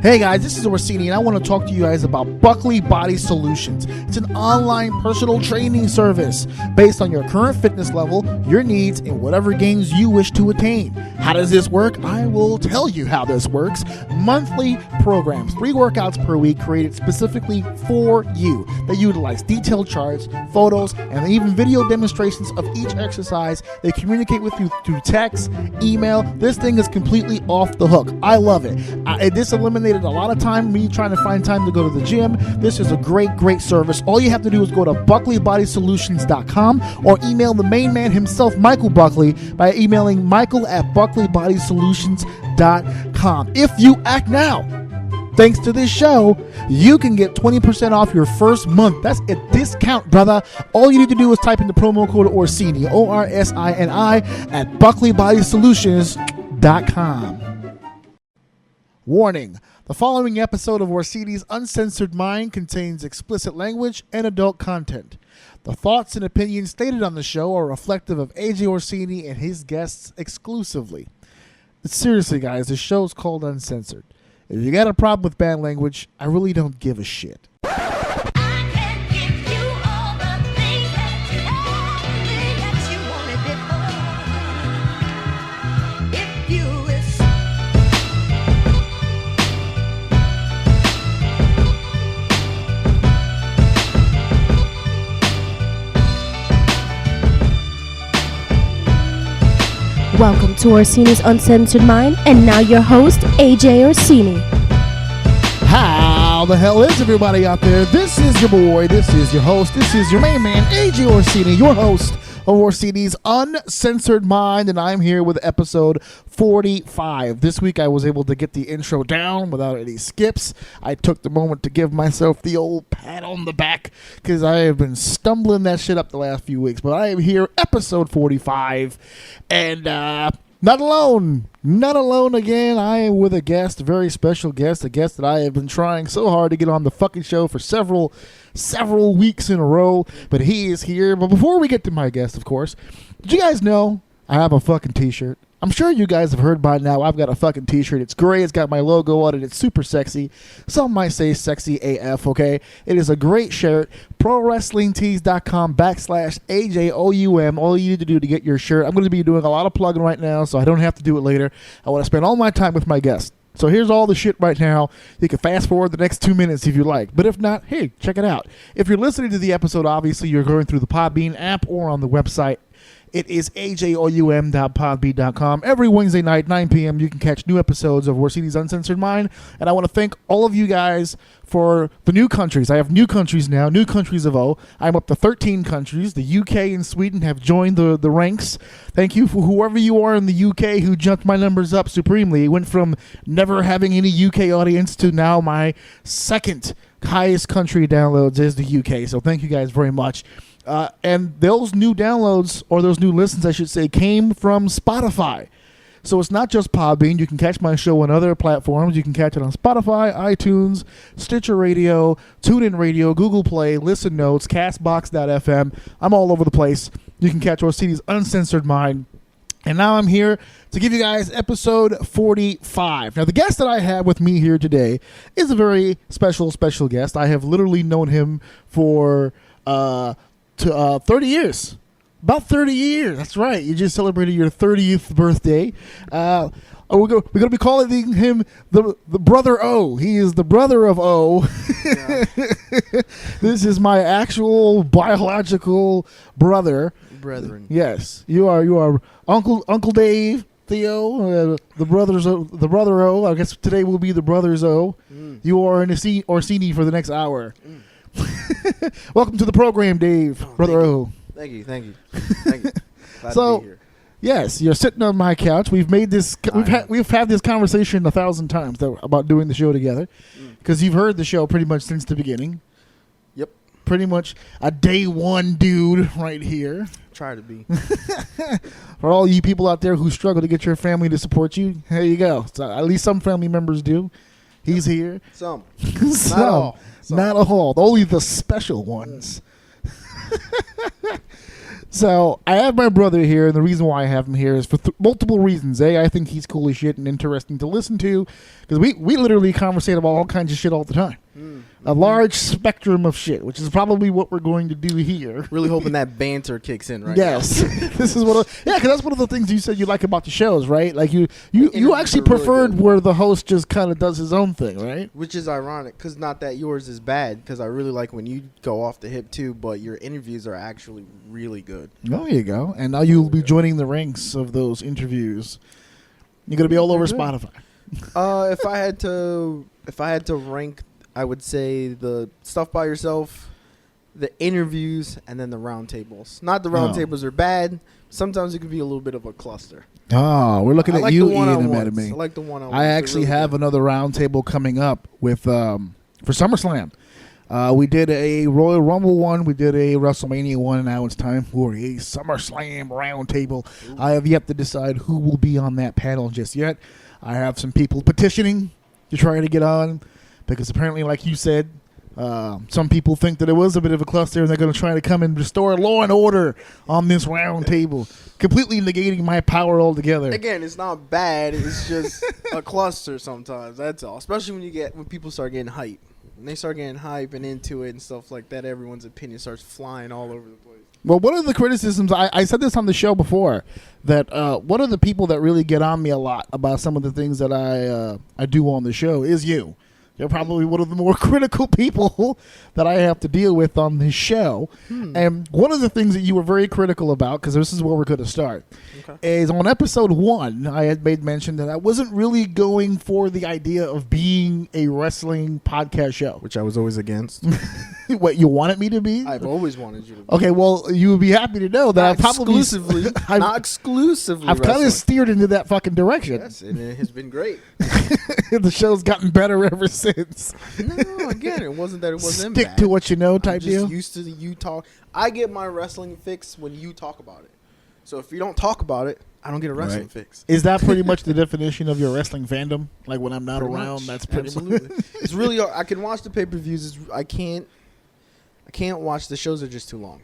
Hey guys, this is Orsini, and I want to talk to you guys about Buckley Body Solutions. It's an online personal training service based on your current fitness level, your needs, and whatever gains you wish to attain. How does this work? I will tell you how this works. Monthly programs, 3 workouts per week created specifically for you. They utilize detailed charts, photos, and even video demonstrations of each exercise. They communicate with you through text, email. This thing is completely off the hook. I love it. This eliminated a lot of time me trying to find time to go to the gym. This is a great service. All you have to do is go to buckleybodysolutions.com or email the main man himself, Michael Buckley, by emailing michael@buckleybodysolutions.com. If you act now, thanks to this show, you can get 20% off your first month. That's a discount, brother. All you need to do is type in the promo code Orsini, ORSINI, at buckleybodysolutions.com. Warning. The following episode of Orsini's Uncensored Mind contains explicit language and adult content. The thoughts and opinions stated on the show are reflective of AJ Orsini and his guests exclusively. Seriously, guys, the show's called Uncensored. If you got a problem with bad language, I really don't give a shit. Welcome to Orsini's Uncensored Mind, and now your host, AJ Orsini. How the hell is everybody out there? This is your boy, this is your host, this is your main man, AJ Orsini, your host of Orsini's Uncensored Mind, and I'm here with episode 45. This week I was able to get the intro down without any skips. I took the moment to give myself the old pat on the back because I have been stumbling that shit up the last few weeks, but I am here, episode 45, and not alone again. I am with a guest, a very special guest, a guest that I have been trying so hard to get on the fucking show for several weeks in a row, but he is here. But before we get to my guest, of course, did you guys know I have a fucking t-shirt? I'm sure you guys have heard by now I've got a fucking t-shirt. It's gray. It's got my logo on it. It's super sexy. Some might say sexy AF, okay? It is a great shirt. prowrestlingtees.com/AJOUM. All you need to do to get your shirt. I'm going to be doing a lot of plugging right now, so I don't have to do it later. I want to spend all my time with my guest. So here's all the shit right now. You can fast forward the next 2 minutes if you like. But if not, hey, check it out. If you're listening to the episode, obviously you're going through the Podbean app or on the website. It is ajoum.podbean.com. Every Wednesday night, 9 p.m., you can catch new episodes of Orsini's Uncensored Mind. And I want to thank all of you guys for the new countries. I have new countries now, new countries of O. I'm up to 13 countries. The UK and Sweden have joined the ranks. Thank you for whoever you are in the UK who jumped my numbers up supremely. It went from never having any UK audience to now my second highest country downloads is the UK. So thank you guys very much. And those new downloads, or those new listens, I should say, came from Spotify. So it's not just Podbean. You can catch my show on other platforms. You can catch it on Spotify, iTunes, Stitcher Radio, TuneIn Radio, Google Play, Listen Notes, Castbox.fm. I'm all over the place. You can catch Orsini's Uncensored Mind. And now I'm here to give you guys episode 45. Now, the guest that I have with me here today is a very special guest. I have literally known him for 30 years. About 30 years. That's right. You just celebrated your 30th birthday. We're going to be calling him the Brother O. He is the brother of O. Yeah. This is my actual biological brother. Brethren. Yes. You are Uncle Dave, Theo, the brother O. I guess today will be the brothers O. You are in a Orsini for the next hour. Welcome to the program, Dave. Brother O. Thank you. Glad So, to be here. Yes, you're sitting on my couch. We've had this conversation 1,000 times about doing the show together, because you've heard the show pretty much since the beginning. Yep. Pretty much a day one dude right here. Try to be. For all you people out there who struggle to get your family to support you, there you go. So at least some family members do. He's here. Some. Some. Not all. Not all. Only the special ones. So I have my brother here, and the reason why I have him here is for multiple reasons. I think he's cool as shit and interesting to listen to, because we literally conversate about all kinds of shit all the time. A large spectrum of shit, which is probably what we're going to do here. Really hoping that banter kicks in right yes. This is because that's one of the things you said you like about the shows, right? Like you Interviews actually are really preferred good. where the host just kind of does his own thing, right? Which is ironic, because not that yours is bad, because I really like when you go off the hip too, but your interviews are actually really good. There you go. And now you'll be joining the ranks of those interviews. You're going to be all over Spotify. If I had to rank, I would say the stuff by yourself, the interviews, and then the roundtables. Not the roundtables are bad. Sometimes it could be a little bit of a cluster. Oh, we're looking I at like you the eating them one-on-ones. at me. I like the one-on-ones. I They're actually really have good. another roundtable coming up with for SummerSlam. We did a Royal Rumble one. We did a WrestleMania one. And now it's time for a SummerSlam roundtable. I have yet to decide who will be on that panel just yet. I have some people petitioning to try to get on because apparently, like you said, some people think that it was a bit of a cluster and they're going to try to come and restore law and order on this roundtable, completely negating my power altogether. Again, it's not bad. It's just a cluster sometimes. That's all. Especially when people start getting hype. When they start getting hype and into it and stuff like that, everyone's opinion starts flying all over the place. Well, one of the criticisms, I said this on the show before, that one of the people that really get on me a lot about some of the things that I do on the show is you. You're probably one of the more critical people that I have to deal with on this show. And one of the things that you were very critical about, because this is where we're going to start, is on episode 1, I had made mention that I wasn't really going for the idea of being a wrestling podcast show. Which I was always against. What, you wanted me to be? I've always wanted you to be. Okay, well, you would be happy to know that Not I've probably exclusively. Not exclusively. I've kind wrestling. of steered into that fucking direction. Yes, and it has been great. The show's gotten better ever since. No, again, it wasn't that it wasn't Stick bad. to what you know I'm type just deal. used to the you talk. I get my wrestling fix when you talk about it. So if you don't talk about it, I don't get a wrestling Right. fix. Is that pretty much the definition of your wrestling fandom? Like when I'm not Pretty around, much. that's pretty Absolutely. much. It's really. I can watch the pay-per-views. I can't watch the shows. Are just too long.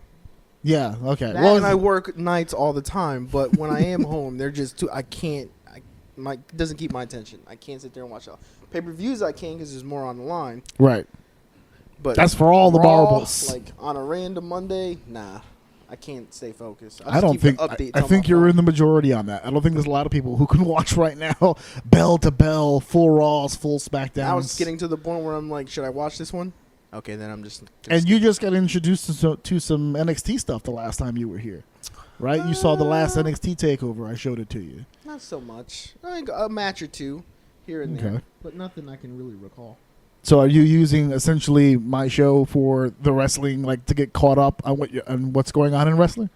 Yeah. Okay. That and I work nights all the time, but when I am home, they're just too. I can't. It doesn't keep my attention. I can't sit there and watch it. Pay-per-views I can because there's more on the line. Right. But That's for all the Raw, marbles. Like on a random Monday, nah, I can't stay focused. I don't think. I think you're in the majority on that. I don't think there's a lot of people who can watch right now, bell to bell, full Raws, full SmackDowns. Now it's getting to the point where I'm like, should I watch this one? Okay, then I'm just. And you just got introduced to some NXT stuff the last time you were here, right? You saw the last NXT takeover. I showed it to you. Not so much. I think a match or two here and there, Okay. but nothing I can really recall. So are you using essentially my show for the wrestling, like to get caught up on what's going on in wrestling?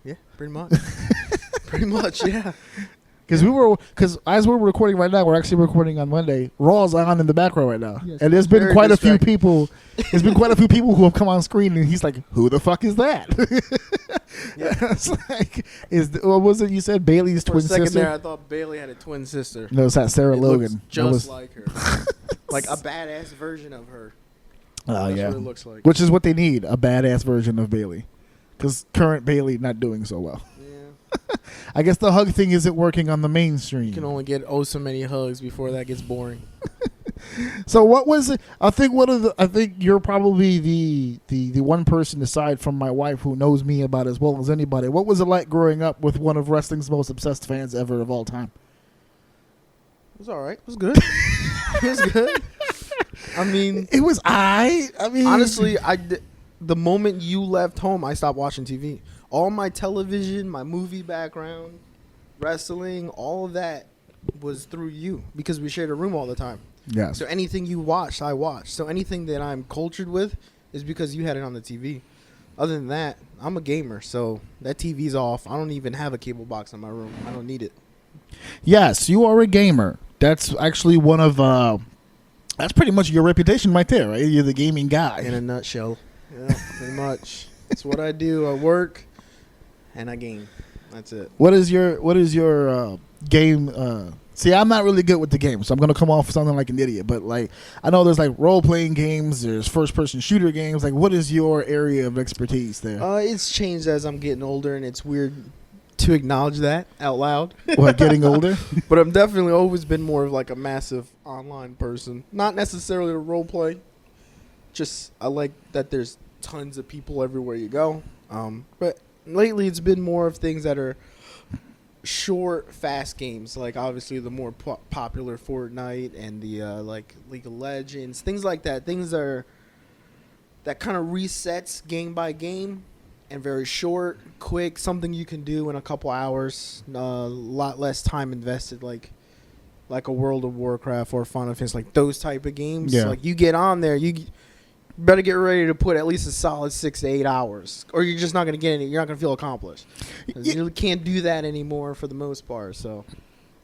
Yeah, pretty much. Pretty much, yeah. Because as we're recording right now, we're actually recording on Monday. Raw's on in the background right now, Yes, and there's been very quite a few distracting. people. There's been quite a few people who have come on screen, and he's like, "Who the fuck is that?" Yeah. It's like, what was it you said? Bailey's For twin a second sister. there, I thought Bailey had a twin sister. No, it's that Sarah It Logan. looks That just was- like her. Like a badass version of her. Oh That's yeah, what it looks like. which is what they need—a badass version of Bailey, because current Bailey not doing so well. Yeah. I guess the hug thing isn't working on the mainstream. You can only get so many hugs before that gets boring. So what was it? I think you're probably the one person aside from my wife who knows me about as well as anybody. What was it like growing up with one of wrestling's most obsessed fans ever of all time? It was all right. It was good. It was good. I mean, It was I mean, honestly, the moment you left home, I stopped watching TV. All my television, my movie background, wrestling, all of that was through you because we shared a room all the time. yes. So anything you watched, I watched. So anything that I'm cultured with is because you had it on the TV. Other than that, I'm a gamer, so that TV's off. I don't even have a cable box in my room. I don't need it. Yes, you are a gamer. That's actually one of that's pretty much your reputation right there, right? You're the gaming guy. In a nutshell. Yeah, pretty much. It's what I do. I work and I game. That's it. What is your game? See, I'm not really good with the game, so I'm gonna come off sounding like an idiot. But like, I know there's like role playing games, there's first person shooter games. Like, what is your area of expertise there? It's changed as I'm getting older, and it's weird to acknowledge that out loud. What, getting older? But I've definitely always been more of like a massive online person. Not necessarily a role play. Just I like that there's tons of people everywhere you go. But lately it's been more of things that are short, fast games. Like obviously the more popular Fortnite and the like League of Legends, things like that. Things that kind of resets game by game. And very short, quick, something you can do in a couple hours. A lot less time invested, like a World of Warcraft or Final Fantasy, like those type of games. Yeah. Like you get on there, you better get ready to put at least a solid 6 to 8 hours, or you're just not going to get any. You're not going to feel accomplished. You can't do that anymore for the most part. So,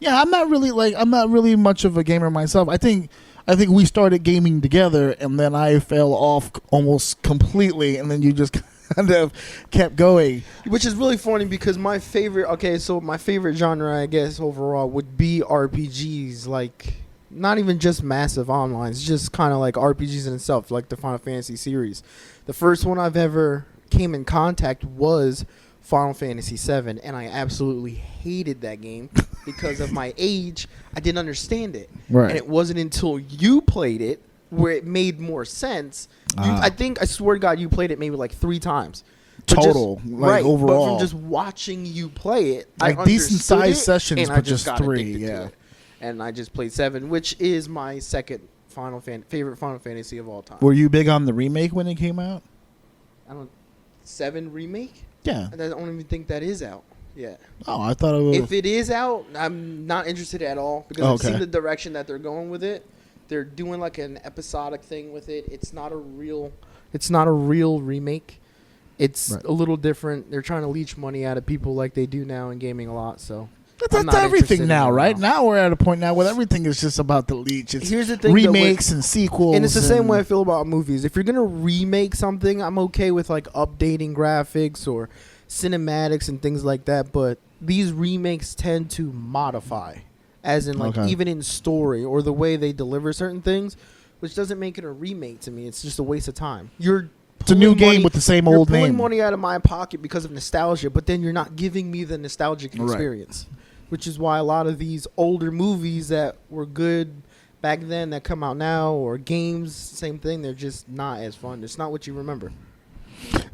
yeah, I'm not really much of a gamer myself. I think we started gaming together, and then I fell off almost completely, and then you just kind of kept going. Which is really funny because my favorite genre, I guess, overall would be RPGs. Like, not even just massive online. It's just kind of like RPGs in itself, like the Final Fantasy series. The first one I've ever came in contact was Final Fantasy VII, and I absolutely hated that game because of my age. I didn't understand it. Right. And it wasn't until you played it where it made more sense. I swear to God, you played it maybe like 3 times. Total, overall. But from just watching you play it, like I decent sized it, sessions, and but I just got 3, addicted to it. And I just played 7, which is my second favorite Final Fantasy of all time. Were you big on the remake when it came out? 7 remake? Yeah. I don't even think that is out yet. Oh, I thought it was. If it is out, I'm not interested at all because I've seen the direction that they're going with it. They're doing like an episodic thing with it. It's not a real remake. It's a little different. They're trying to leech money out of people like they do now in gaming a lot. So that's everything now, right? Now we're at a point now where everything is just about the leech. It's Here's the thing, remakes and sequels. And it's the same way I feel about movies. If you're going to remake something, I'm okay with like updating graphics or cinematics and things like that. But these remakes tend to modify. As in, like, even in story or the way they deliver certain things, which doesn't make it a remake to me. It's just a waste of time. It's a new game with the same old name. You're pulling money out of my pocket because of nostalgia, but then you're not giving me the nostalgic experience, which is why a lot of these older movies that were good back then that come out now, or games, same thing, they're just not as fun. It's not what you remember.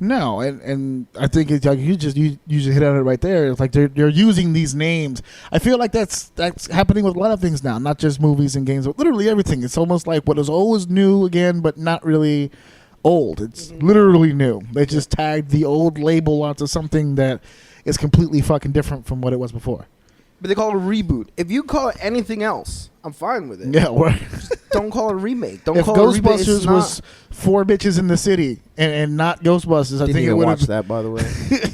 No, and I think it's like you just hit on it right there. It's like they're using these names. I feel like that's happening with a lot of things now, not just movies and games, but literally everything. It's almost like what is always new again, but not really old. It's literally new. They just tagged the old label onto something that is completely fucking different from what it was before. But they call it a reboot. If you call it anything else, I'm fine with it. Yeah, just don't call it a remake. Don't if call Ghostbusters it a remake. was 4 bitches in the city and not Ghostbusters, I think it would watch that. By the way,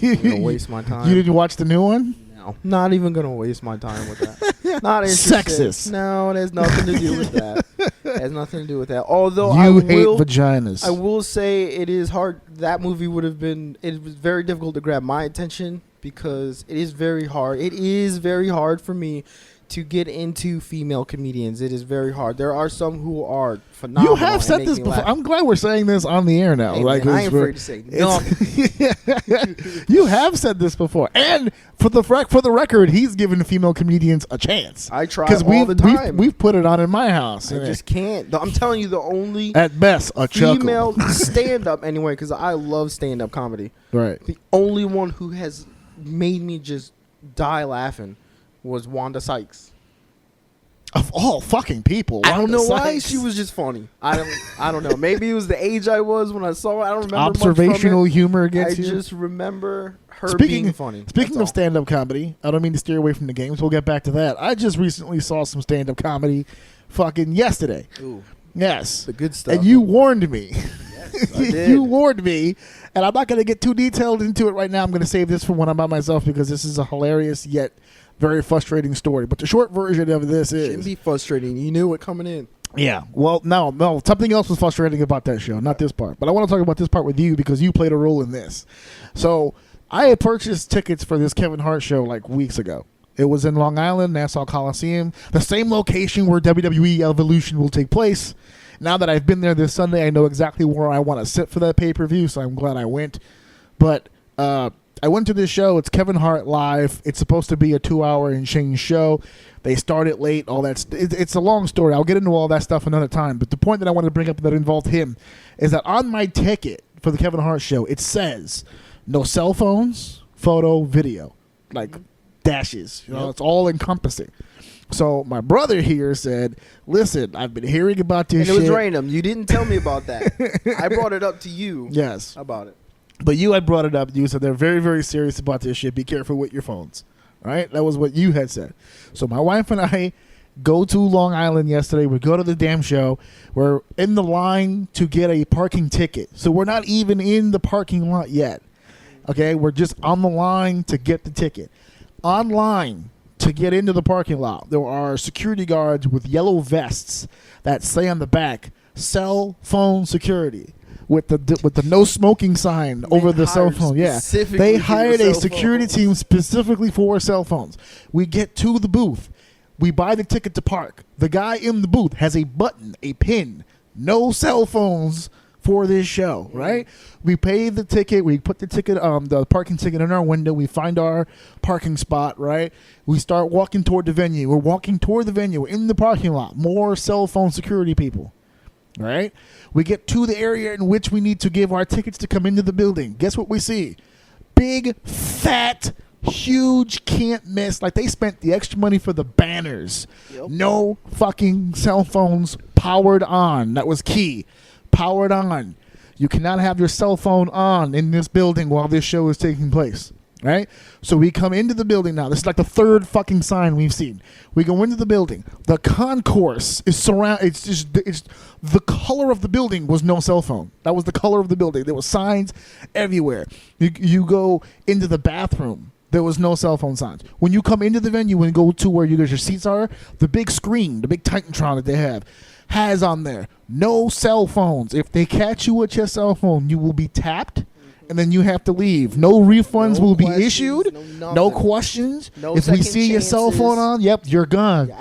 I'm gonna waste my time. You didn't watch the new one? No, not even gonna waste my time with that. Not interested. Sexist. No, it has nothing to do with that. It has nothing to do with that. Although you hate vaginas. I will say it is hard. That movie would have been. It was very difficult to grab my attention because it is very hard. It is very hard for me to get into female comedians. It is very hard. There are some who are phenomenal. You have said this before. Laugh. I'm glad we're saying this on the air now. Hey, like, man, I ain't afraid to say nothing. You have said this before, and for the record, he's given female comedians a chance. I try all the time. We've put it on in my house. I just can't. I'm telling you, the only at best a female chuckle. stand-up anyway, because I love stand-up comedy. Right. The only one who has made me just die laughing was Wanda Sykes. Of all fucking people, I don't know why Sykes. she was just funny. I don't know. Maybe it was the age I was when I saw it. I don't remember observational much from it. humor against you. I just remember her being funny. Speaking of stand-up comedy, I don't mean to steer away from the games. We'll get back to that. I just recently saw some stand-up comedy, fucking yesterday. Ooh, yes, the good stuff. And you warned me. Yes, I did. You warned me, and I'm not going to get too detailed into it right now. I'm going to save this for when I'm by myself because this is a hilarious yet very frustrating story. But the short version of this is... Shouldn't be frustrating. You knew it coming in. Yeah. Well, no. Something else was frustrating about that show, not this part. But I want to talk about this part with you because you played a role in this. So I had purchased tickets for this Kevin Hart show like weeks ago. It was in Long Island, Nassau Coliseum, the same location where WWE Evolution will take place. Now that I've been there this Sunday, I know exactly where I want to sit for that pay-per-view, so I'm glad I went. But I went to this show. It's Kevin Hart live. It's supposed to be a 2-hour and change show. They started late. All that. It's a long story. I'll get into all that stuff another time. But the point that I want to bring up that involved him is that on my ticket for the Kevin Hart show, it says no cell phones, photo, video, like dashes. You know, it's all encompassing. So my brother here said, listen, I've been hearing about this shit. And it was random. You didn't tell me about that. I brought it up to you. Yes. About it. But you had brought it up. You said they're very, very serious about this shit. Be careful with your phones. Right? That was what you had said. So my wife and I go to Long Island yesterday. We go to the damn show. We're in the line to get a parking ticket. So we're not even in the parking lot yet. Okay? We're just on the line to get the ticket. Online to get into the parking lot, there are security guards with yellow vests that say on the back, cell phone security, with the no smoking sign over the cell phone. Yeah, they hired a security team specifically for cell phones. We get to the booth. We buy the ticket to park. The guy in the booth has a button, a pin, no cell phones for this show, right? We pay the ticket. We put the ticket, the parking ticket in our window. We find our parking spot, right? We start walking toward the venue. We're walking toward the venue in the parking lot. More cell phone security people, right? We get to the area in which we need to give our tickets to come into the building. Guess what we see? Big, fat, huge, can't miss. Like they spent the extra money for the banners. Yep. No fucking cell phones powered on. That was key. Powered on. You cannot have your cell phone on in this building while this show is taking place, right? So we come into the building now. This is like the third fucking sign we've seen. We go into the building. The concourse is it's the color of the building was no cell phone. That was the color of the building. There were signs everywhere. You go into the bathroom. There was no cell phone signs. When you come into the venue and go to where your seats are, the big screen, the big Titantron that they have, has on there no cell phones. If they catch you with your cell phone, you will be tapped, and then you have to leave. No refunds will be issued. No questions. No if we see your cell phone on, yep, you're gone.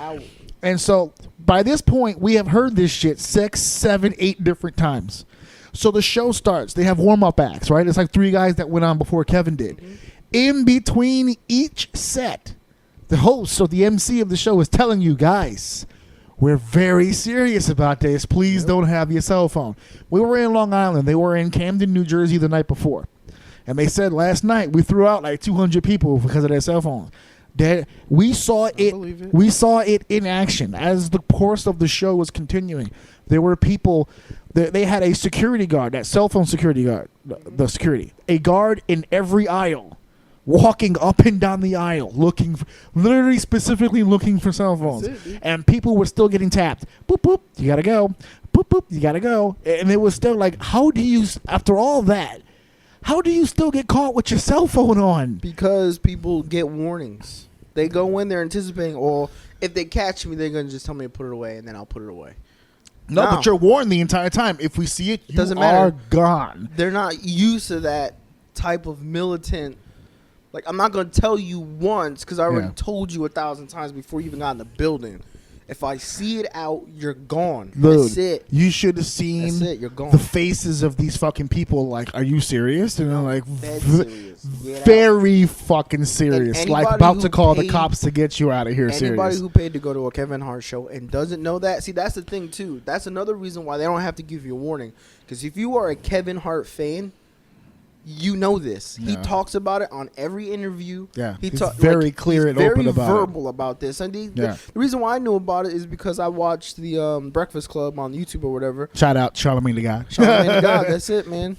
And so by this point, we have heard this shit 6, 7, 8 different times. So the show starts. They have warm-up acts, right? It's like 3 guys that went on before Kevin did. In between each set, the host or the MC of the show is telling you, guys, we're very serious about this. Please don't have your cell phone. We were in Long Island. They were in Camden, New Jersey the night before. And they said last night we threw out like 200 people because of their cell phones. We saw it. We saw it in action as the course of the show was continuing. There were people. They had a security guard, that cell phone security guard, the security, a guard in every aisle, walking up and down the aisle, literally specifically looking for cell phones. And people were still getting tapped. Boop, boop, you got to go. Boop, boop, you got to go. And it was still like, how do you, after all that, how do you still get caught with your cell phone on? Because people get warnings. They go in there anticipating, or if they catch me, they're going to just tell me to put it away, and then I'll put it away. No, but you're warned the entire time. If we see it, you doesn't matter. Are gone. They're not used to that type of militant. Like, I'm not going to tell you once because I already told you 1,000 times before you even got in the building. If I see it out, you're gone. Dude, that's it. You should have seen you're gone. The faces of these fucking people. Like, are you serious? And they're like, serious. Very fucking serious. Like, about to call the cops to get you out of here. Anybody who paid to go to a Kevin Hart show and doesn't know that, see, that's the thing, too. That's another reason why they don't have to give you a warning. Because if you are a Kevin Hart fan, you know this. Yeah. He talks about it on every interview. Yeah, he's very clear and open about it. Very verbal about this. And the reason why I knew about it is because I watched the Breakfast Club on YouTube or whatever. Shout out Charlamagne the Guy. Charlamagne the Guy, that's it, man.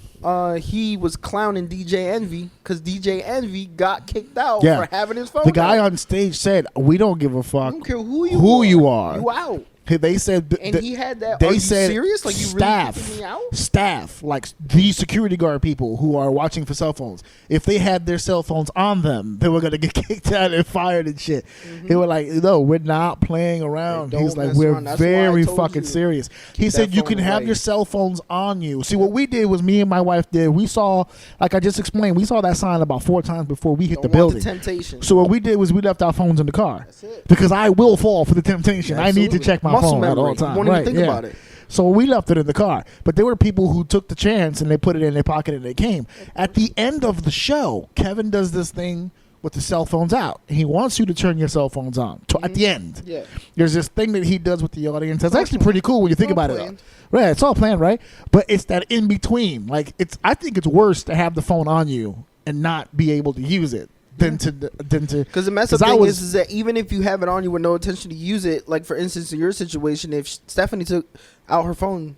He was clowning DJ Envy because DJ Envy got kicked out for having his phone The guy on stage said, we don't give a fuck I don't care who you are. You out. They said And he had that. They Are you said serious? Like, you staff, really kicking me out? staff, like the security guard people who are watching for cell phones. If they had their cell phones on them, they were gonna get kicked out and fired and shit. They were like, "No, we're not playing around." Hey, He's don't like, mess "We're around. That's why I very told fucking you. serious." He Keep said, that "You phone can have away." your cell phones on you." See, what we did was me and my wife did. We saw, like I just explained, we saw that sign about 4 times before we hit the Don't want building. the temptation. So what we did was we left our phones in the car. That's it. Because I will fall for the temptation. I need to Absolutely. check my Muscle phone at all memory. times. Won't even think about it. So we left it in the car. But there were people who took the chance and they put it in their pocket and they came. At the end of the show, Kevin does this thing with the cell phones out. He wants you to turn your cell phones on at the end. Yeah. There's this thing that he does with the audience. That's all actually planned. pretty cool when you think It's all about planned. it. Right, it's all planned, right? But it's that in between. Like I think it's worse to have the phone on you and not be able to use it than to Because the mess up thing is that even if you have it on you with no intention to use it, like for instance in your situation, if Stephanie took out her phone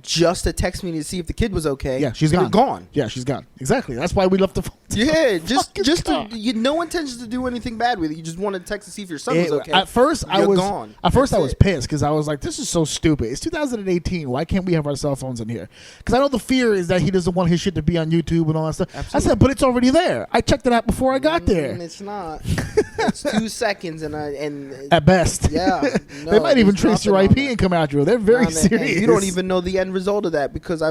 just to text me to see if the kid was okay, Yeah, she's it'd gone. gone. Yeah, she's gone. Exactly. That's why we left the phone. Yeah, just gone. to, you no intention to do anything bad with it. You just want to text to see if your son was okay. At first, I You're was gone. At first, That's I was it. pissed because I was like, "This is so stupid." It's 2018. Why can't we have our cell phones in here? Because I know the fear is that he doesn't want his shit to be on YouTube and all that stuff. Absolutely. I said, "But it's already there. I checked it out before I got there." It's not. It's 2 seconds and At best, yeah. they no, might even there's trace your nothing IP on that. and come after you. They're very And serious. you don't even know the end result of that because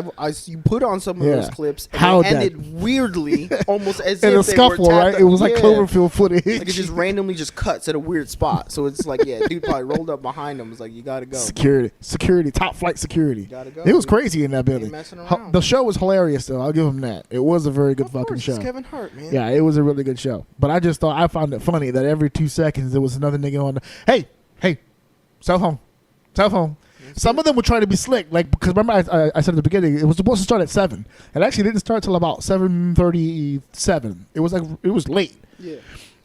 you put on some of Yeah. those clips and How they that- ended weirdly, almost as in if a they scuffle, were tapped right? up. It was like Yeah. Cloverfield footage. Like it just randomly just cuts at a weird spot. So it's like, yeah, dude probably rolled up behind him. Was like, you gotta go. Security, top flight security. Gotta go. It was crazy in that building. messing around. The show was hilarious, though. I'll give him that. It was a very good Of fucking course, show. it's Kevin Hart, man. Yeah, it was a really good show. But I just thought I found it funny that every 2 seconds there was another nigga on the, hey, cell phone. Some of them were trying to be slick, like because remember I said at the beginning it was supposed to start at 7. It actually didn't start till about 7:37. It was late. Yeah.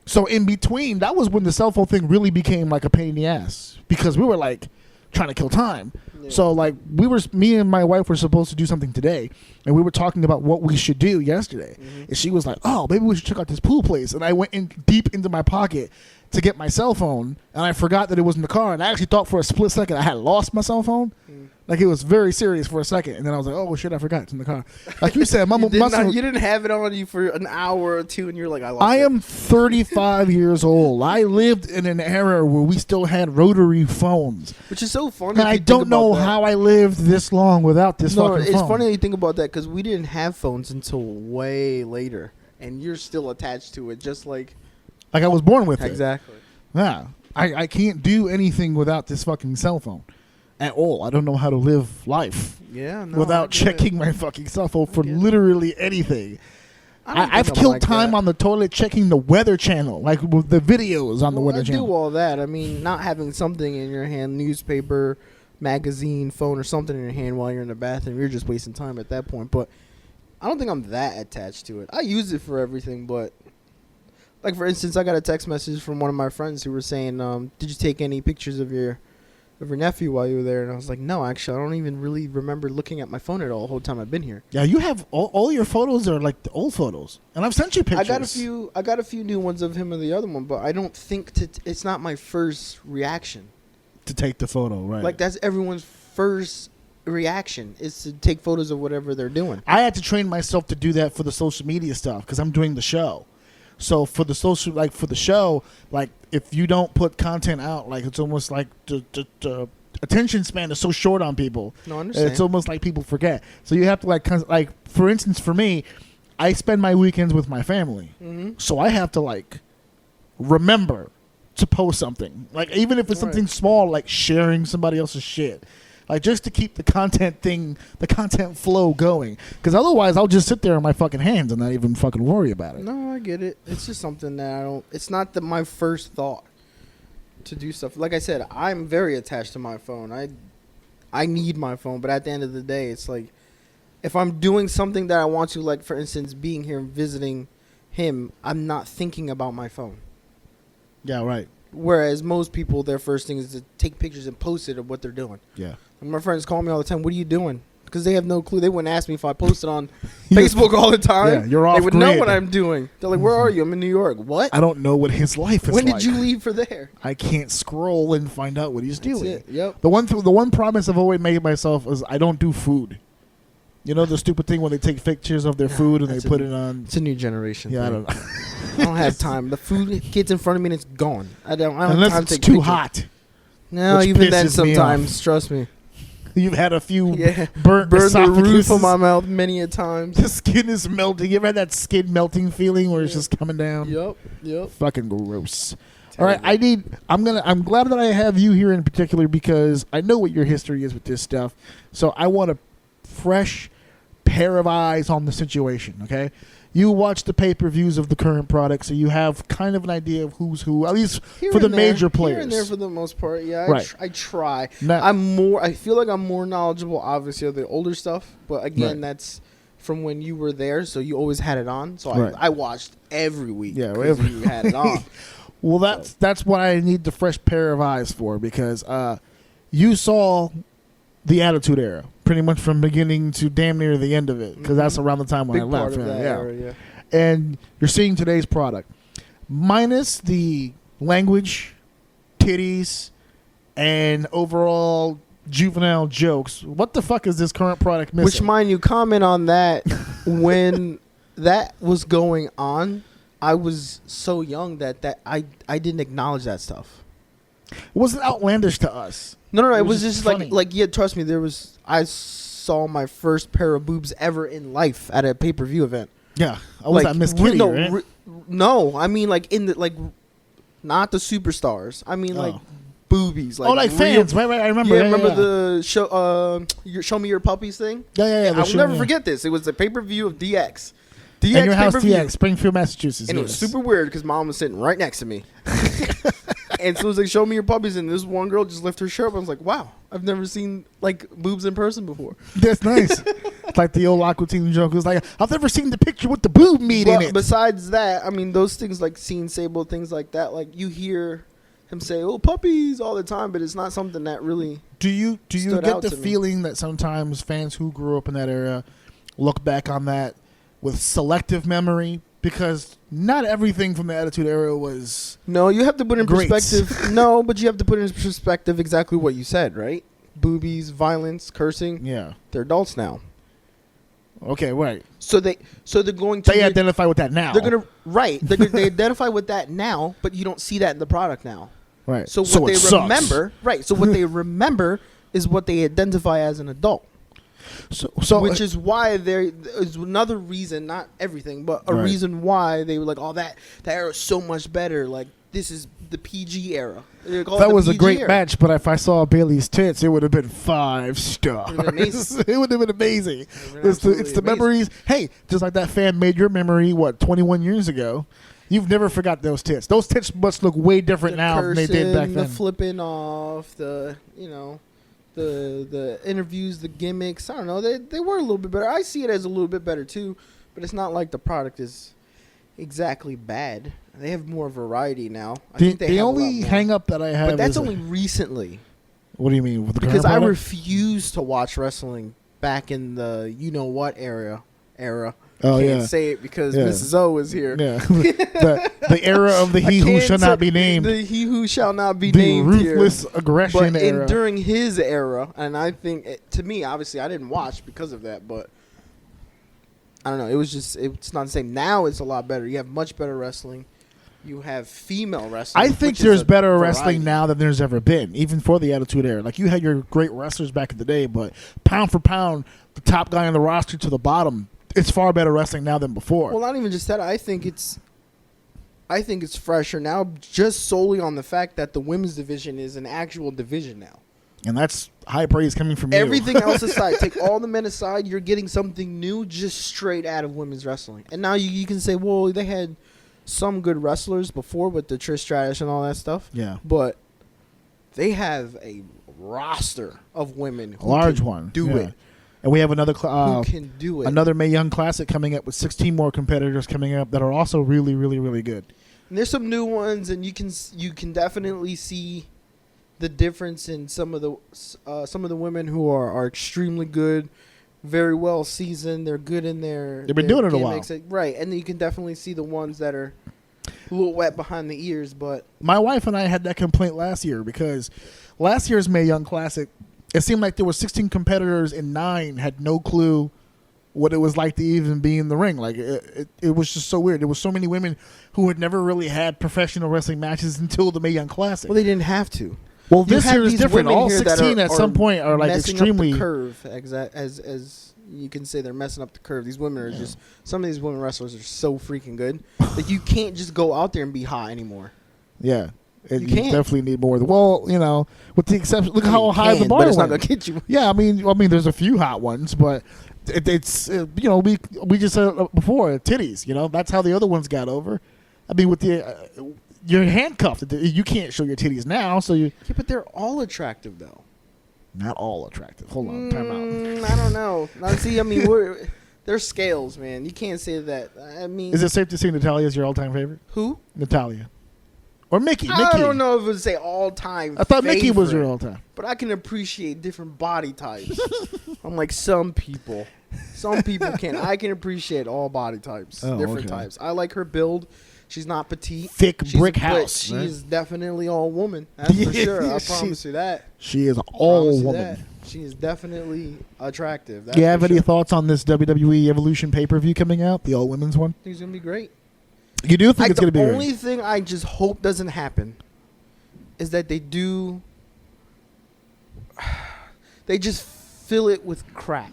So in between, that was when the cell phone thing really became like a pain in the ass because we were like trying to kill time. Yeah. So like me and my wife were supposed to do something today, and we were talking about what we should do yesterday. And she was like, "Oh, maybe we should check out this pool place." And I went in deep into my pocket to get my cell phone, and I forgot that it was in the car. And I actually thought for a split second I had lost my cell phone. Like it was very serious for a second, and then I was like, "Oh shit, I forgot it's in the car." Like you said, You didn't have it on you for an hour or two, and you're like, I lost I it. am 35 years old. I lived in an era where we still had rotary phones. Which is so funny. And if I you think don't know about that. how I lived this long without this No, fucking it's phone. funny that you think about that because we didn't have phones until way later, and you're still attached to it, just like Like I was born with it. exactly. Yeah. I can't do anything without this fucking cell phone at all. I don't know how to live life Yeah, no, without I get checking it. my fucking cell phone for get it. literally anything. I don't I've think I'm killed like time that. on the toilet checking the Weather Channel, like with the videos on the Well, Weather I Channel. do all that. I mean, not having something in your hand, newspaper, magazine, phone, or something in your hand while you're in the bathroom, you're just wasting time at that point. But I don't think I'm that attached to it. I use it for everything, but like for instance, I got a text message from one of my friends who were saying, "Did you take any pictures of your nephew while you were there?" And I was like, "No, actually, I don't even really remember looking at my phone at all the whole time I've been here." Yeah, you have all your photos are like the old photos, and I've sent you pictures. I got a few new ones of him and the other one, but I don't think it's not my first reaction. to take the photo, right? Like that's everyone's first reaction is to take photos of whatever they're doing. I had to train myself to do that for the social media stuff because I'm doing the show. So for the show, like if you don't put content out, like it's almost like the attention span is so short on people. No, I understand. It's almost like people forget. So you have to like for instance, for me, I spend my weekends with my family, so I have to like remember to post something. Like even if it's Right. something small, like sharing somebody else's shit. Like just to keep the content flow going. Because otherwise, I'll just sit there on my fucking hands and not even fucking worry about it. No, I get it. It's just something that I don't. It's not my first thought to do stuff. Like I said, I'm very attached to my phone. I need my phone, but at the end of the day, it's like if I'm doing something that I want to, like for instance, being here and visiting him, I'm not thinking about my phone. Yeah, right. Whereas most people, their first thing is to take pictures and post it of what they're doing. Yeah. And my friends call me all the time. What are you doing? because they have no clue. They wouldn't ask me if I posted on Facebook all the time. Yeah, you're off They would know grid. what I'm doing. They're like, "Where are you?" I'm in New York. What? I don't know what his life is When like. did you leave for there? I can't scroll and find out what he's That's doing. it. Yep. The one promise I've always made myself is I don't do food. You know the stupid thing when they take pictures of their food and they that's put it on. It's a new generation. Yeah, I thing. don't know. I don't have time. The food gets in front of me and it's gone. I don't have Unless time it's to take too pictures. hot. No, which even then pisses me sometimes. Trust me. You've had a few Yeah. burnt Burn the roof esophaguses. of my mouth many a times. The skin is melting. You ever had that skin melting feeling where it's Yeah. just coming down? Yep. Fucking gross. All right, I'm glad that I have you here in particular because I know what your history is with this stuff. So I want a fresh pair of eyes on the situation, okay? You watch the pay-per-views of the current product, so you have kind of an idea of who's who, at least Here for the and there. major players. Here and there for the most part, yeah. Right. I try. Now- I feel like I'm more knowledgeable, obviously, of the older stuff. But again, Right. that's from when you were there, so you always had it on. So Right. I watched every week. Yeah, 'cause every you had it on. Well, that's what I need the fresh pair of eyes for because you saw the Attitude Era pretty much from beginning to damn near the end of it because that's around the time when Big I part left. of that era, yeah. And you're seeing today's product minus the language, titties, and overall juvenile jokes. What the fuck is this current product missing? Which, mind you, comment on that when that was going on. I was so young that I didn't acknowledge that stuff. It wasn't outlandish to us. No. It was was just just funny. like yeah. Trust me, I saw my first pair of boobs ever in life at a pay-per-view event. Yeah, I was at Miss Kitty, no, right? No, I mean like in the not the superstars. I mean like Oh. boobies. Like Like real- fans, right? I remember. Yeah, yeah, remember yeah. the show? Show me your puppies thing. Yeah. I will the show, never yeah. forget this. It was a pay-per-view of DX. And your house, pay-per-view. DX, Springfield, Massachusetts. And it was super weird because mom was sitting right next to me. And so it was like, show me your puppies. And this one girl just lifted her shirt up. I was like, wow, I've never seen like boobs in person before. That's nice. It's like the old Aqua Teen joke. It was like, I've never seen the picture with the boob meat in But it. besides that, I mean, those things like seeing Sable, things like that, like you hear him say, oh, puppies all the time, but it's not something that really. Do you stood get out the to me. feeling that sometimes fans who grew up in that era look back on that with selective memory? Because not everything from the Attitude Era was. No, you have to put in Great. perspective. No, but you have to put in perspective exactly what you said, right? Boobies, violence, cursing. Yeah. They're adults now. Okay, right. So they're going to. They identify with that now. They're gonna they identify with that now, but you don't see that in the product now. Right. So what they it sucks. remember, right? So what they remember is what they identify as an adult, So which is why there is another reason, not everything, but a Right. reason why they were like, "Oh, that era is so much better." Like this is the PG era. They call it that the was a PG great era. match, but if I saw Bailey's tits, it would have been 5 stars. Would've been amazing. It would have been amazing. Would've been It's the absolutely amazing. memories. Hey, just like that fan made your memory, 21 years ago. You've never forgot those tits. Those tits must look way different The now than they did back cursing, then. The flipping off, the interviews, the gimmicks. I don't know. They were a little bit better. I see it as a little bit better too, but it's not like the product is exactly bad. They have more variety now. I think they The have a only lot more. hang up that I have But that's is only recently what do you mean with the because current I product? refused to watch wrestling back in the you know what era. Oh, Can't yeah. say it because Yeah. Mrs. O is here. Yeah. the era of the I he who can't shall say- not be named. The he who shall not be The named here. ruthless aggression But era. during his era, and I think to me, obviously, I didn't watch because of that, but I don't know. It was just it's not the same. Now it's a lot better. You have much better wrestling. You have female wrestling. I think which is there's a better variety. wrestling now than there's ever been, even for the Attitude Era. Like you had your great wrestlers back in the day, but pound for pound, the top guy on the roster to the bottom, it's far better wrestling now than before. Well, not even just that. I think it's fresher now, just solely on the fact that the women's division is an actual division now. And that's high praise coming from you. Everything else aside, take all the men aside, you're getting something new just straight out of women's wrestling. And now you can say, well, they had some good wrestlers before with the Trish Stratus and all that stuff. Yeah. But they have a roster of women A who large can one. do yeah. it. And we have another Who can do it. another Mae Young Classic coming up with 16 more competitors coming up that are also really, really, really good. And there's some new ones, and you can definitely see the difference in some of the women who are extremely good very well seasoned. They're good in their. They've been their doing it a while. gimmicks. Right, and then you can definitely see the ones that are a little wet behind the ears. But My wife and I had that complaint last year because last year's Mae Young Classic, it seemed like there were 16 competitors and 9 had no clue what it was like to even be in the ring. Like it was just so weird. There was so many women who had never really had professional wrestling matches until the Mae Young Classic. well, they didn't have to. Well, You this have year is these different. women All here that 16 at some point are like messing extremely up the curve. As you can say, they're messing up the curve. These women are just. Some of these women wrestlers are so freaking good that you can't just go out there and be hot anymore. Yeah. You You can't. definitely need more. Well, with the exception, look how You high the can, bar but it's not went. gonna get you. Yeah, I mean, there's a few hot ones, but we just said it before, titties. That's how the other ones got over. I mean, with you're handcuffed. You can't show your titties now, so you Yeah, but they're all attractive though. not all attractive. Hold on, time out. I don't know. Now, see, I mean, there's scales, man. You can't say that. I mean, Is it safe to say Natalia is your all-time favorite? who? Natalia or Mickey? I don't know if it would say all time. I thought Mickey was your all-time. But I can appreciate different body types. Unlike some people. Some people can. I can appreciate all body types. Oh, different okay. types. I like her build. She's not petite. Thick She's brick but house. She's definitely all woman. That's for sure. I promise you that. She is Promise all you woman. that. She is definitely attractive. That's Do you have for any sure. thoughts on this WWE Evolution pay-per-view coming out, the all-women's one? I think it's gonna be great. You do think it's going to be The great? only thing I just hope doesn't happen is that they just fill it with crap.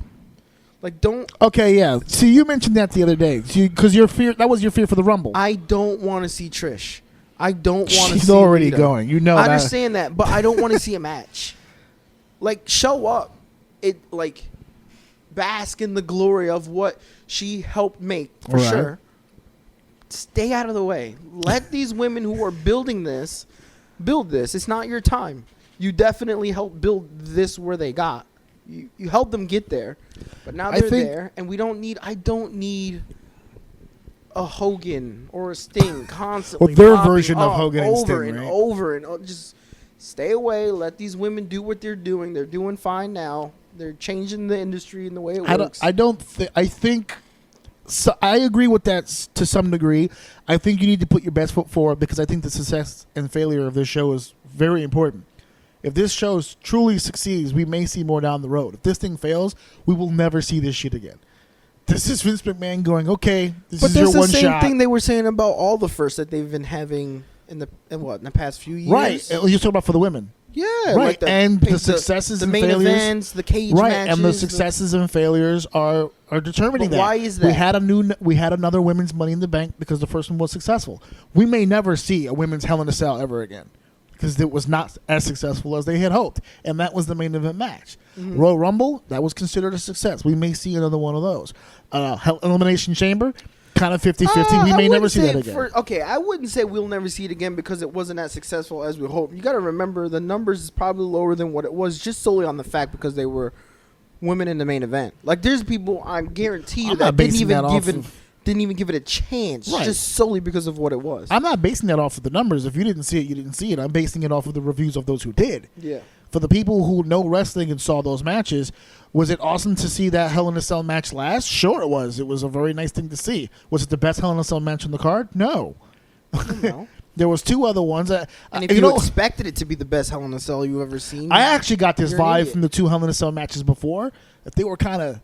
Like, don't. Okay, yeah. See, you mentioned that the other day because that was your fear for the Rumble. I don't want to see Trish. I don't want to see. She's already Lita. going. You know I that. understand that, but I don't want to see a match. Like, show up. Bask in the glory of what she helped make, for Right. sure. Stay out of the way. Let these women who are building this build this. It's not your time. You definitely helped build this where they got. You helped them get there, but now I they're think- there, and I don't need a Hogan or a Sting constantly. Well, their popping version of up Hogan and over Sting, and right? over and over. Just stay away. Let these women do what they're doing. They're doing fine now. They're changing the industry and the way it works. I think. So I agree with that to some degree. I think you need to put your best foot forward because I think the success and failure of this show is very important. If this show truly succeeds, we may see more down the road. If this thing fails, we will never see this shit again. This is Vince McMahon going, okay, this But is your that's the one same shot. thing they were saying about all the firsts that they've been having in the past few years. Right. You're talking about for the women. Yeah. Right. And the successes the and main failures. events, the cage Right. matches, And the successes and failures are determining But that. why is We that? had another women's Money in the Bank because the first one was successful. We may never see a women's Hell in a Cell ever again because it was not as successful as they had hoped, and that was the main event match. Mm-hmm. Royal Rumble, that was considered a success. We may see another one of those. Elimination Chamber, kind of 50-50. We I may never wouldn't see say that again. Okay, I wouldn't say we'll never see it again because it wasn't as successful as we hoped. You got to remember the numbers is probably lower than what it was just solely on the fact because they were women in the main event. Like there's people I guarantee you I'm that not didn't basing even that off give it, of- didn't even give it a chance Right. just solely because of what it was. I'm not basing that off of the numbers. If you didn't see it, you didn't see it. I'm basing it off of the reviews of those who did. Yeah. For the people who know wrestling and saw those matches, was it awesome to see that Hell in a Cell match last? Sure it was. It was a very nice thing to see. Was it the best Hell in a Cell match on the card? No. No. There was two other ones. And if you expected it to be the best Hell in a Cell you've ever seen, I actually got this You're an vibe idiot. from the two Hell in a Cell matches before that they were kind of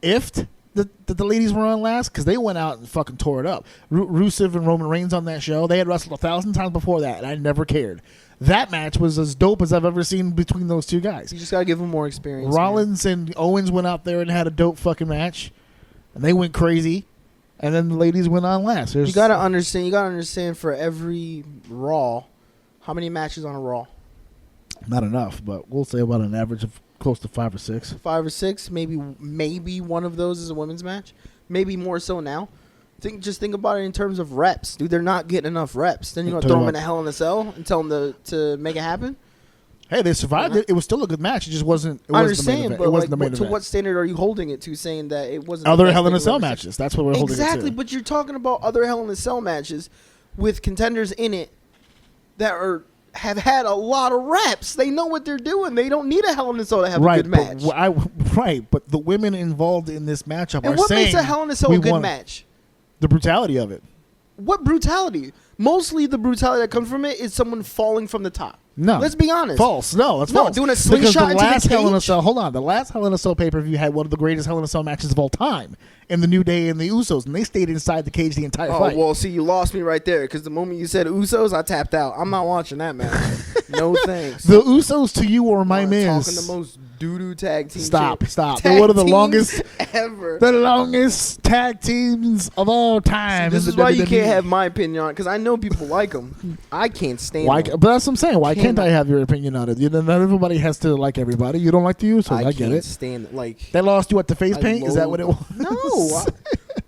iffed that the ladies were on last because they went out and fucking tore it up. Rusev and Roman Reigns on that show, they had wrestled 1,000 times before that, and I never cared. That match was as dope as I've ever seen between those two guys. you just gotta give them more experience. Rollins and Owens went out there and had a dope fucking match, and they went crazy, and then the ladies went on last. Man. You gotta understand. You gotta understand. For every Raw, how many matches on a Raw? Not enough, but we'll say about an average of close to 5 or 6. 5 or 6. Maybe one of those is a women's match. Maybe more so now. Just think about it in terms of reps, dude. They're not getting enough reps. Then you're gonna Tell throw you them in what. a Hell in a Cell and tell them to make it happen. Hey, they survived it. It was still a good match. It just wasn't. It I wasn't the main understand, event. but It wasn't like, the main to event. what standard are you holding it to? Saying that it wasn't the Other best Hell in thing a we've Cell ever seen? matches. That's what we're holding Exactly, it to. but you're talking about other Hell in a Cell matches with contenders in it that are have had a lot of reps. They know what they're doing. They don't need a Hell in a Cell to have a good match. But the women involved in this matchup and are what saying makes a Hell in a Cell a good match? The brutality of it. What brutality? Mostly the brutality that comes from it is someone falling from the top. No. Let's be honest. False. No, that's false. Doing a slingshot into the cage. Hell in a Cell, hold on. The last Hell in a Cell pay-per-view had one of the greatest Hell in a Cell matches of all time in the New Day and the Usos, and they stayed inside the cage the entire fight. Oh, well, see, you lost me right there, because the moment you said Usos, I tapped out. I'm not watching that match. No thanks. The Usos to you are my Miz. Talking the most doo-doo tag team. Stop. They're one of the longest ever. The longest tag teams of all time. See, this is why you can't have my opinion on it, because I know people like them. I can't stand them. But that's what I'm saying. Why can't I have your opinion on it? Not everybody has to like everybody. You don't like the Usos. I get it. Stand it. Like, they lost you at the face paint? Is that what it was? No.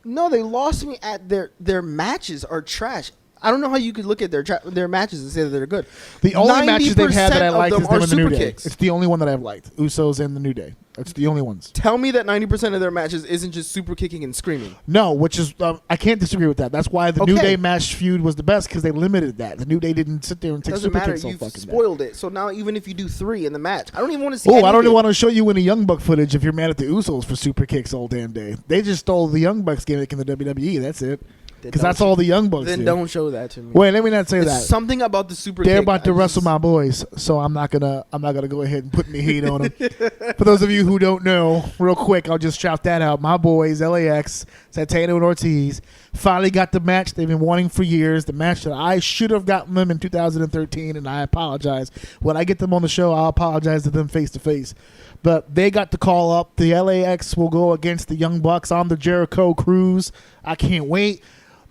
No, they lost me at their matches are trash. I don't know how you could look at their matches and say that they're good. The only matches they've had that I liked is them in the New Day. Kicks. It's the only one that I've liked. Usos and the New Day. That's the only ones. Tell me that 90% of their matches isn't just super kicking and screaming. No, which is I can't disagree with that. That's why the New Day match feud was the best, because they limited that. The New Day didn't sit there and take super kicks all fucking day. You've spoiled it. So now even if you do 3 in the match, I don't even want to see. Oh, I don't even want to show you any Young Buck footage if you're mad at the Usos for super kicks all damn day. They just stole the Young Bucks gimmick in the WWE. That's it. Because that's all the Young Bucks Then do. Don't show that to me. Wait, let me not say that. Something about the super They're kick. about to wrestle my boys, so I'm not gonna go ahead and put any heat on them. For those of you who don't know, real quick, I'll just shout that out. My boys, LAX, Santana and Ortiz, finally got the match they've been wanting for years. The match that I should have gotten them in 2013, and I apologize. When I get them on the show, I'll apologize to them face to face. But they got the call up. The LAX will go against the Young Bucks on the Jericho cruise. I can't wait.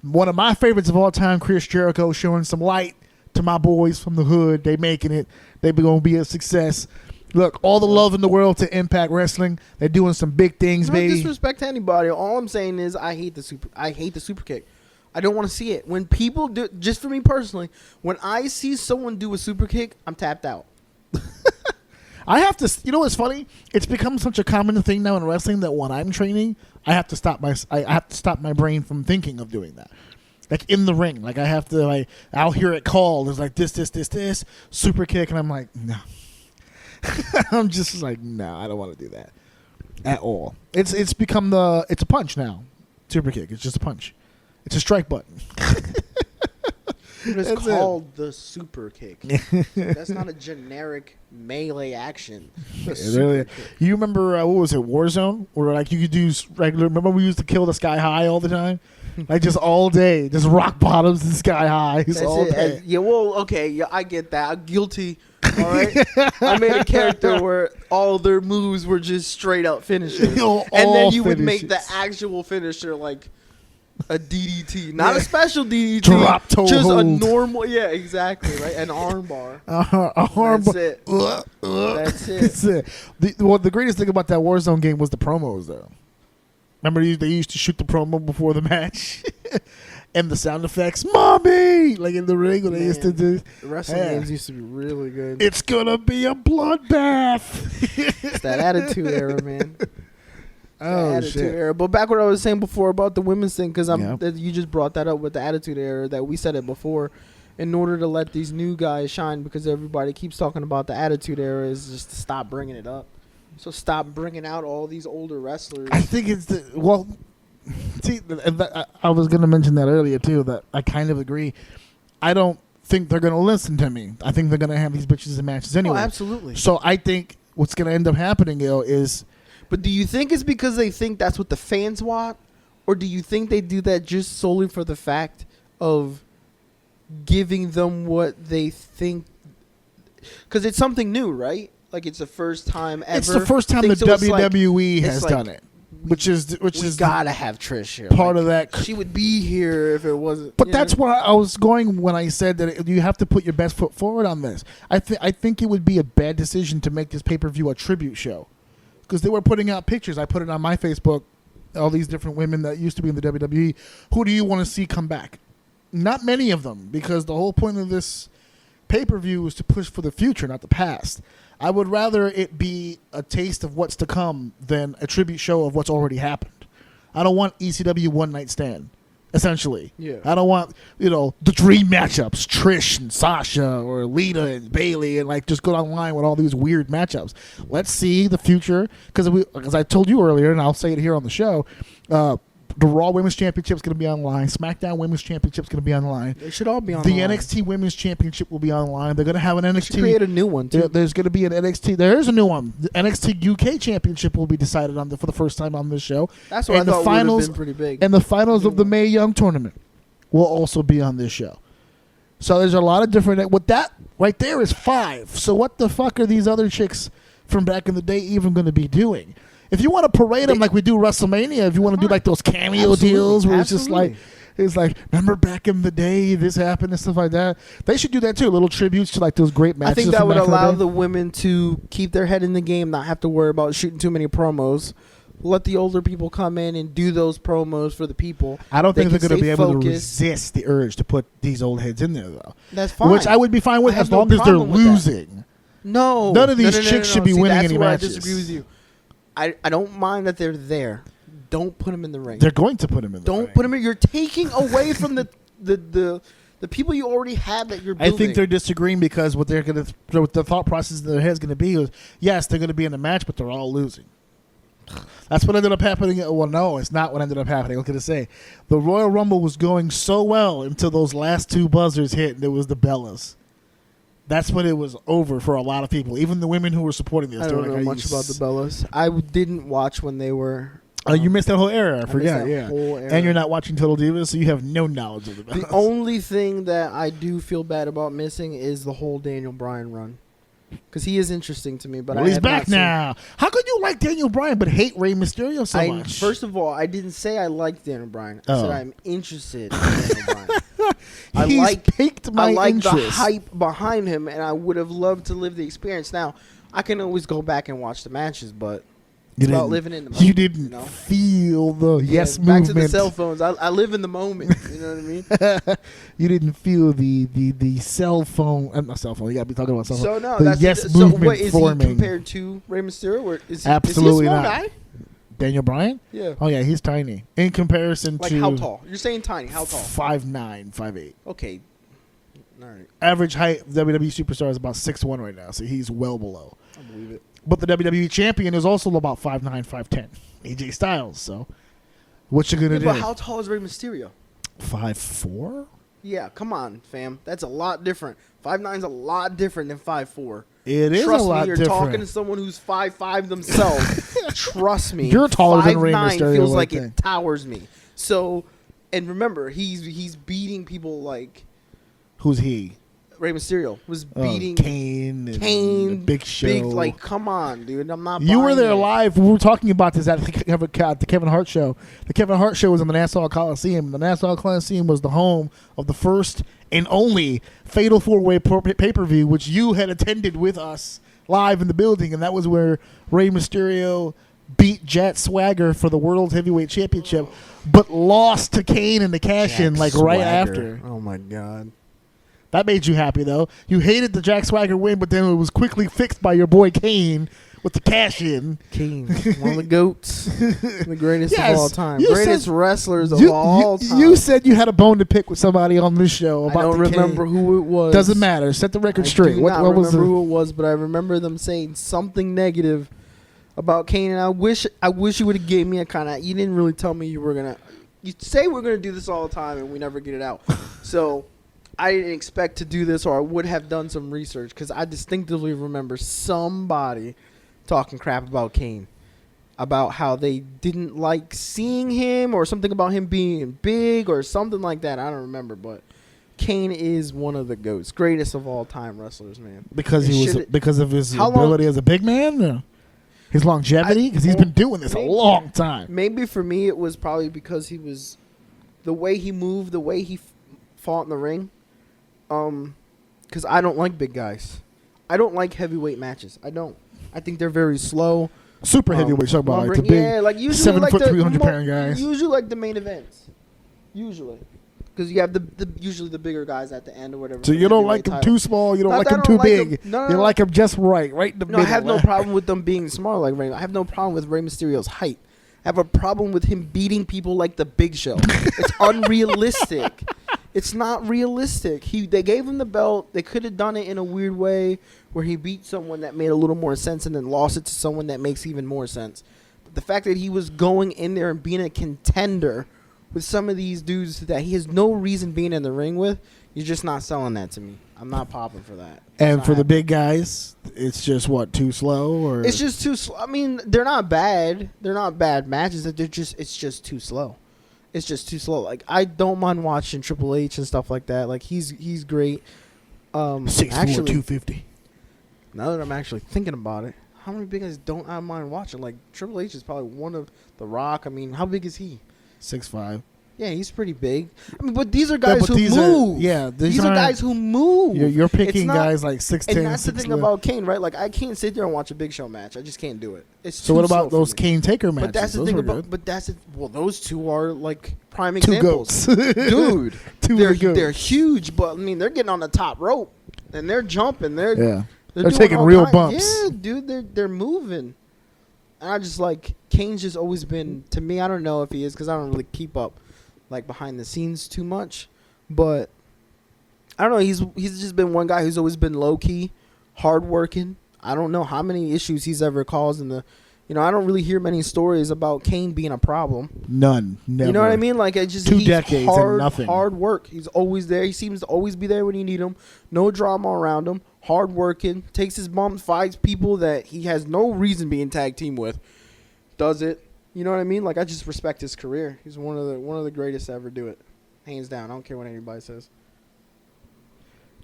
One of my favorites of all time, Chris Jericho, showing some light to my boys from the hood. They making it. They going to be a success. Look, all the love in the world to Impact Wrestling. They're doing some big things, baby. No disrespect to anybody. All I'm saying is I hate the super kick. I don't want to see it. When people do, just for me personally, when I see someone do a super kick, I'm tapped out. I have to. You know what's funny? It's become such a common thing now in wrestling that when I'm training, I have to stop my brain from thinking of doing that. Like in the ring, like I have to. I'll hear it called. It's like this, super kick, and I'm like, no. I'm just like, no, I don't want to do that at all. It's become it's a punch now. Super kick. It's just a punch. It's a strike button. It's called the super kick. That's not a generic melee action. Really? You remember what was it, Warzone, where like you could do regular? Remember we used to kill the Sky High all the time, like just all day, just rock bottoms and Sky Highs. That's all day. Yeah, well, okay, yeah, I get that. I'm guilty. All right, I made a character where all their moves were just straight out finishers, and then you would make the actual finisher like a DDT, not a special DDT, drop toe just hold. A normal. Yeah, exactly, right. An arm bar. That's it. That's it. That's it. The greatest thing about that Warzone game was the promos, though. Remember, they used to shoot the promo before the match, and the sound effects, "Mommy!" like in the ring when they used to do. The wrestling games used to be really good. It's gonna be a bloodbath. It's that attitude era, man. Shit. Era. But back what I was saying before about the women's thing, because you just brought that up with the attitude era, that we said it before. In order to let these new guys shine, because everybody keeps talking about the attitude era, is just to stop bringing it up. So stop bringing out all these older wrestlers. I think it's see, I was going to mention that earlier too, that I kind of agree. I don't think they're going to listen to me. I think they're going to have these bitches in matches anyway. Oh, absolutely. So I think what's going to end up happening, is... But do you think it's because they think that's what the fans want? Or do you think they do that just solely for the fact of giving them what they think? Because it's something new, right? Like it's the first time ever. It's the first time the WWE has done it. Which is gotta have Trish here. Part of that. She would be here if it wasn't. But that's where I was going when I said that you have to put your best foot forward on this. I think it would be a bad decision to make this pay-per-view a tribute show. Because they were putting out pictures. I put it on my Facebook, all these different women that used to be in the WWE. Who do you want to see come back? Not many of them, because the whole point of this pay-per-view is to push for the future, not the past. I would rather it be a taste of what's to come than a tribute show of what's already happened. I don't want ECW One Night Stand. essentially. Yeah. I don't want, the dream matchups, Trish and Sasha or Lita and Bailey, and like just go online with all these weird matchups. Let's see the future, because as I told you earlier, and I'll say it here on the show, the Raw Women's Championship is going to be online. SmackDown Women's Championship is going to be online. They should all be online. The NXT Women's Championship will be online. They're going to have an NXT. Create a new one too. There's going to be an NXT. There is a new one. The NXT UK Championship will be decided on for the first time on this show. That's what I thought would have been pretty big. And the finals of the Mae Young tournament will also be on this show. So there's a lot of different. With that right there is 5. So what the fuck are these other chicks from back in the day even going to be doing? If you want to parade them like we do WrestleMania, if you want to do like those cameo deals where it's just like, remember back in the day this happened and stuff like that. They should do that too. Little tributes to like those great matches. I think that would allow the women to keep their head in the game, not have to worry about shooting too many promos. Let the older people come in and do those promos for the people. I don't think they're going to be able to resist the urge to put these old heads in there though. That's fine. Which I would be fine with as long as they're losing. No. None of these chicks should be winning any matches. I disagree with you. I don't mind that they're there. Don't put them in the ring. They're going to put them in the ring. Don't put them in. You're taking away from the people you already had that you're building. I think they're disagreeing because what the thought process in their head is going to be is, yes, they're going to be in the match, but they're all losing. That's what ended up happening. Well, no, it's not what ended up happening. I was going to say the Royal Rumble was going so well until those last 2 buzzers hit, and it was the Bellas. That's when it was over for a lot of people, even the women who were supporting this. I don't know much about the Bellas. I didn't watch when they were. You missed that whole era. I forgot. Yeah, whole era. And you're not watching Total Divas, so you have no knowledge of the Bellas. The only thing that I do feel bad about missing is the whole Daniel Bryan run, because he is interesting to me. But he's back now. How could you like Daniel Bryan but hate Rey Mysterio so much? First of all, I didn't say I liked Daniel Bryan. I said I'm interested in Daniel Bryan. I like the hype behind him, and I would have loved to live the experience. Now, I can always go back and watch the matches, but it's about living in the moment. You didn't feel the movement. Back to the cell phones. I live in the moment. You know what I mean? You didn't feel the cell phone. Not cell phone. You got to be talking about cell phone. So no, the movement what is forming. he compared to Rey Mysterio? Or Absolutely is he a small not. guy? Daniel Bryan? Yeah. Oh yeah, he's tiny in comparison to. Like how tall? You're saying tiny. How tall? 5'9", 5'8". Okay. All right. Average height WWE superstar is about 6'1" right now, so he's well below. I believe it. But the WWE champion is also about 5'9", 5'10". AJ Styles. So, what you gonna do? But how tall is Rey Mysterio? 5'4". Yeah, come on, fam. That's a lot different. 5'9" a lot different than 5'4". It is Trust a lot me, you're different. talking to someone who's 5'5" themselves. Trust me. You're taller than Rey 5'9" Mysterio. feels like it towers me. So, and remember, he's beating people like. Who's he? Rey Mysterio was beating Kane, and Big Show. Like, come on, dude. I'm not. You were there it. live. We were talking about this at the Kevin Hart show. The Kevin Hart show was in the Nassau Coliseum. The Nassau Coliseum was the home of the first and only Fatal 4-Way pay-per-view, which you had attended with us live in the building, and that was where Rey Mysterio beat Jack Swagger for the World Heavyweight Championship, but lost to Kane in the cash-in right after. Oh my God. That made you happy, though. You hated the Jack Swagger win, but then it was quickly fixed by your boy Kane with the cash-in. Kane, one of the GOATs. The greatest of all time. Greatest wrestlers of all time. You said you had a bone to pick with somebody on this show about I don't remember who it was. Doesn't matter. Set the record straight. I do not remember who it was, but I remember them saying something negative about Kane, and I wish you would have gave me a kind of. You didn't really tell me you were gonna. You say we're gonna do this all the time, and we never get it out. So I didn't expect to do this, or I would have done some research, because I distinctively remember somebody talking crap about Kane, about how they didn't like seeing him, or something about him being big, or something like that. I don't remember, but Kane is one of the GOATs, greatest of all time wrestlers, man. Because of his ability as a big man. Or his longevity, because he's been doing this a long time. Maybe for me, it was probably because he was the way he moved, the way he fought in the ring. Because I don't like big guys. I don't like heavyweight matches. I don't. I think they're very slow. Super heavyweight, talk about like the big, like usually 7 like foot, the 300 pound guys. Usually like the main events. Usually. Because you have usually the bigger guys at the end or whatever. So you don't like them too small, you don't like them too big. You like them just right in the middle. I have no problem with them being small like Rey. I have no problem with Rey Mysterio's height. I have a problem with him beating people like the Big Show. It's unrealistic. It's not realistic. They gave him the belt. They could have done it in a weird way where he beat someone that made a little more sense and then lost it to someone that makes even more sense. But the fact that he was going in there and being a contender with some of these dudes that he has no reason being in the ring with, you're just not selling that to me. I'm not popping for that. And for the big guys, it's just too slow, or it's just too slow. I mean, they're not bad. They're not bad matches. It's just too slow. It's just too slow. Like, I don't mind watching Triple H and stuff like that. Like, he's great. 6'4", 250. Now that I'm actually thinking about it, how many big guys don't I mind watching? Like, Triple H is probably one of The Rock. I mean, how big is he? 6'5". Yeah, he's pretty big. I mean, but these are guys who move. These are guys who move. You're picking guys like 6'10", and that's the thing about Kane, right? Like, I can't sit there and watch a Big Show match. I just can't do it. It's so what about those Kane Taker matches? But that's the those thing were about. good. But that's it. Well, those two are like prime Two examples, goats. dude. They're They're huge, but I mean, they're getting on the top rope and they're jumping. They're They're doing taking all real kinds- bumps. Yeah, dude, they're moving. And I just like Kane's just always been, to me. I don't know if he is because I don't really keep up like behind the scenes too much, but I don't know. He's just been one guy who's always been low key, hardworking. I don't know how many issues he's ever caused in the. I don't really hear many stories about Kane being a problem. None. Never. You know what I mean? Like, it's just 2 he's decades hard, and nothing. Hard work. He's always there. He seems to always be there when you need him. No drama around him. Hard working. Takes his bumps. Fights people that he has no reason being tag team with. Does it. You know what I mean? Like, I just respect his career. He's one of the greatest to ever do it. Hands down. I don't care what anybody says.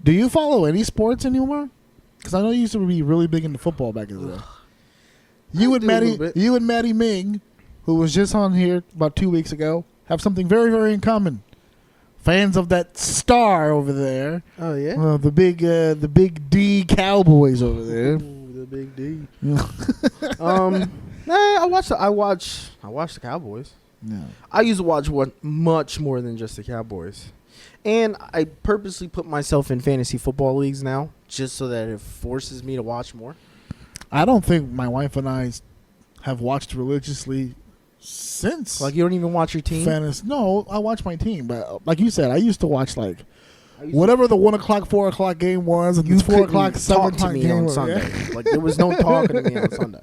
Do you follow any sports anymore? Because I know you used to be really big into football back in the day. You and Maddie Ming, who was just on here about 2 weeks ago, have something very, very in common. Fans of that star over there. Oh yeah. The big D Cowboys over there. Ooh, the big D. I watch the Cowboys. No. I used to watch much more than just the Cowboys. And I purposely put myself in fantasy football leagues now, just so that it forces me to watch more. I don't think my wife and I have watched religiously since. Like, you don't even watch your team? No, I watch my team. But like you said, I used to watch whatever the 1 o'clock, 4 o'clock game was, and the 4 o'clock, 7 o'clock game on Sunday. Yeah. Like, there was no talking to me on Sunday.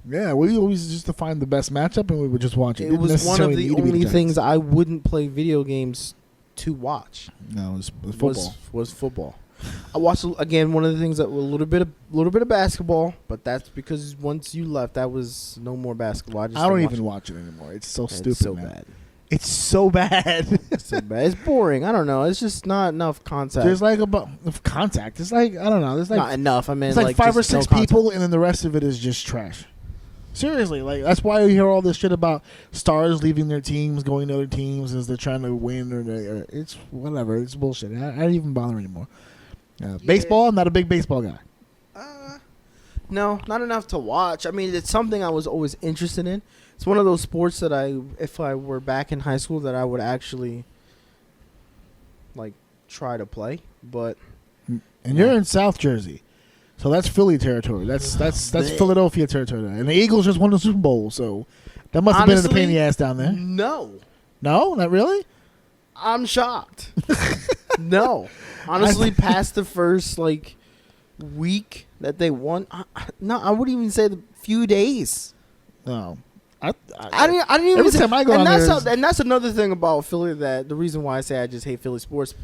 Yeah, we always used to find the best matchup, and we would just watch it. It was one of the only things I wouldn't play video games to watch. No, it was football. Was football. I watched, again, one of the things that was a little bit of basketball, but that's because once you left, that was no more basketball. I don't even watch it anymore. It's so stupid, so man. bad. It's so bad. It's so bad. It's boring. I don't know. It's just not enough contact. There's like contact. It's like, I don't know. There's like not enough. I mean, it's like 5 or 6 people, and then the rest of it is just trash. Seriously, like, that's why you hear all this shit about stars leaving their teams, going to other teams as they're trying to win, or it's whatever. It's bullshit. I don't even bother anymore. Baseball, I'm not a big baseball guy. No, not enough to watch. I mean, it's something I was always interested in. It's one of those sports that if I were back in high school, that I would actually like try to play. But you're in South Jersey, so that's Philly territory. That's Philadelphia territory, and the Eagles just won the Super Bowl, so that must have been a pain in the ass down there. No, not really. I'm shocked. No. Honestly, past the first week that they won, I wouldn't even say the few days. No, I didn't even. Every time I go and down and that's another thing about Philly, that the reason why I say I just hate Philly sports.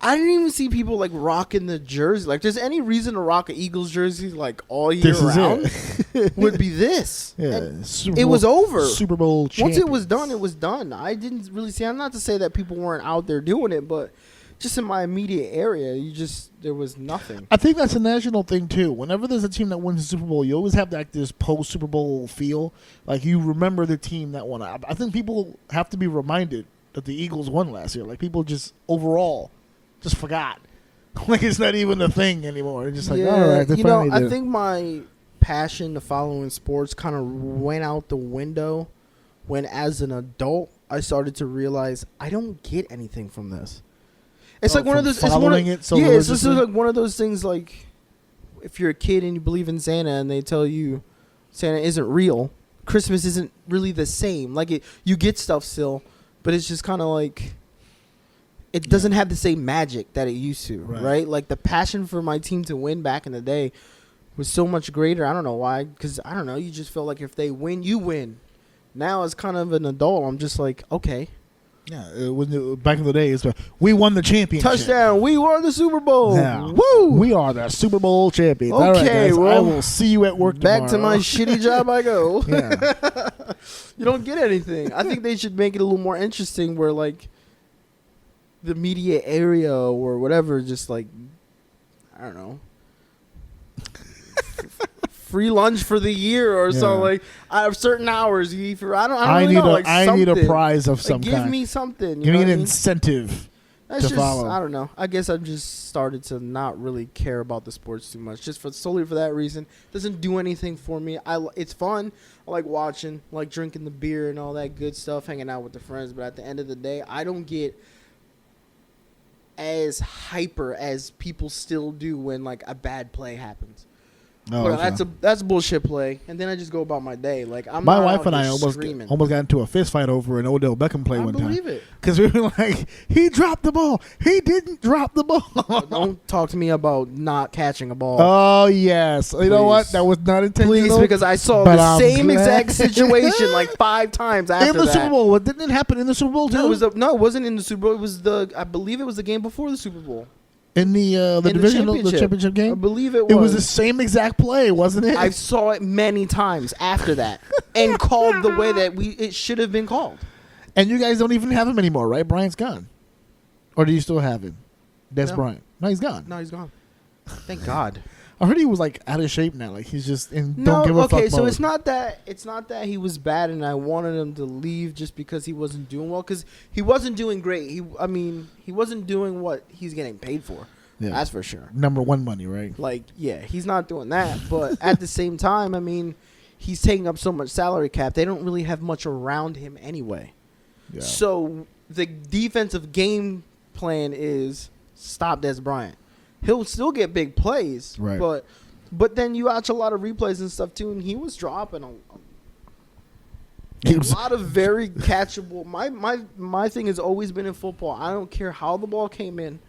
I didn't even see people rocking the jersey. Like, there's any reason to rock an Eagles jersey all year round? Would be this. Yeah, it was over. Super Bowl champions. Once it was done, it was done. I didn't really see. I'm not to say that people weren't out there doing it, but just in my immediate area, there was nothing. I think that's a national thing too. Whenever there's a team that wins the Super Bowl, you always have this post Super Bowl feel. Like, you remember the team that won. I think people have to be reminded that the Eagles won last year. Like, people just overall just forgot. Like, it's not even a thing anymore. It's just like, all right, I think my passion to following sports kind of went out the window when, as an adult, I started to realize I don't get anything from this. It's like one of those. It's like one of those things. Like, if you're a kid and you believe in Santa, and they tell you Santa isn't real, Christmas isn't really the same. Like you get stuff still, but it's just kind of like it doesn't have the same magic that it used to, right? Like the passion for my team to win back in the day was so much greater. I don't know why, because I don't know. You just felt like if they win, you win. Now as kind of an adult, I'm just like, okay. Yeah, back in the days, we won the championship. Touchdown! We won the Super Bowl. Yeah. Woo! We are the Super Bowl champions. Okay, all right, guys, well, I will see you at work back tomorrow. to my shitty job I go. Yeah. You don't get anything. I think they should make it a little more interesting where, like, the media area or whatever, just like, I don't know, free lunch for the year or something. Like, I have certain hours you eat for. I don't really know. Like, I need a prize of some like, kind. give me something. Give me an incentive That's to follow. I don't know. I guess I've just started to not really care about the sports too much, just solely for that reason. Doesn't do anything for me. It's fun. I like watching, like drinking the beer and all that good stuff, hanging out with the friends. But at the end of the day, I don't get as hyper as people still do when like a bad play happens. Oh, But okay. that's a bullshit play, and then I just go about my day. Like My wife and I almost got into a fist fight over an Odell Beckham play one time. I believe it. Because we were like, he dropped the ball. He didn't drop the ball. Don't talk to me about not catching a ball. Oh, yes. You know what? Please. That was not intentional. Please, because I saw but the I'm same glad. exact situation like 5 times after in the that. Super Bowl. What, didn't it happen in the Super Bowl, too? No, it wasn't in the Super Bowl. It was I believe it was the game before the Super Bowl. In the divisional, the championship game? I believe it was. It was the same exact play, wasn't it? I saw it many times after that and called the way that it should have been called. And you guys don't even have him anymore, right? Bryant's gone. Or do you still have him? Des No. Bryant. No, he's gone. No, he's gone. Thank God. I heard he was like out of shape now. Like he's just in No, don't give a fuck okay, so mode. it's not that he was bad and I wanted him to leave just because he wasn't doing well, because he wasn't doing great. He wasn't doing what he's getting paid for. Yeah. That's for sure. Number one money, right? Like, yeah, he's not doing that. But at the same time, I mean, he's taking up so much salary cap. They don't really have much around him anyway. Yeah. So the defensive game plan is stop Des Bryant. He'll still get big plays, Right. but then you watch a lot of replays and stuff too, and he was dropping a lot of very catchable. My thing has always been in football. I don't care how the ball came in.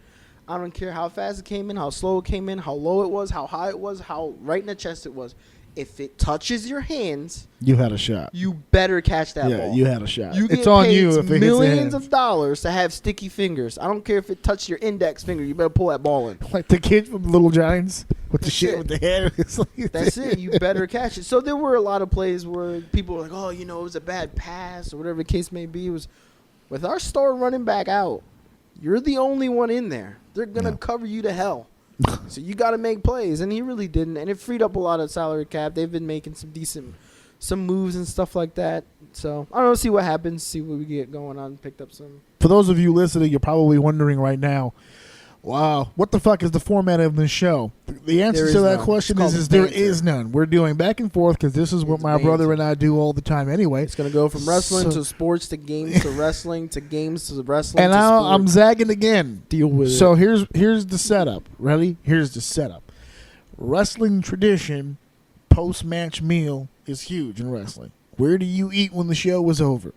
I don't care how fast it came in, how slow it came in, how low it was, how high it was, how right in the chest it was. If it touches your hands, You had a shot. you better catch that Yeah, ball. you had a shot. You It's get on paid you if it hits your millions hands. of dollars to have sticky fingers. I don't care if it touched your index finger. You better pull that ball in. Like the kid from Little Giants with the That's shit it. with the head. It's like- That's it. You better catch it. So there were a lot of plays where people were like, oh, it was a bad pass or whatever the case may be. It was with our star running back out, you're the only one in there. They're going to cover you to hell. So you got to make plays. And he really didn't. And it freed up a lot of salary cap. They've been making some moves and stuff like that. So I don't know. See what happens. See what we get going on. Picked up some. For those of you listening, you're probably wondering right now, wow, what the fuck is the format of this show? The answer There to is that none. question It's is called there banter. is none. We're doing back and forth because this is what It's my brother banter. and I do all the time anyway. It's going to go from wrestling So- to sports to games to wrestling to games to wrestling And to now sports. I'm zagging again. Deal with So it. here's the setup. Ready? Here's the setup. Wrestling tradition, post-match meal is huge in wrestling. Where do you eat when the show is over?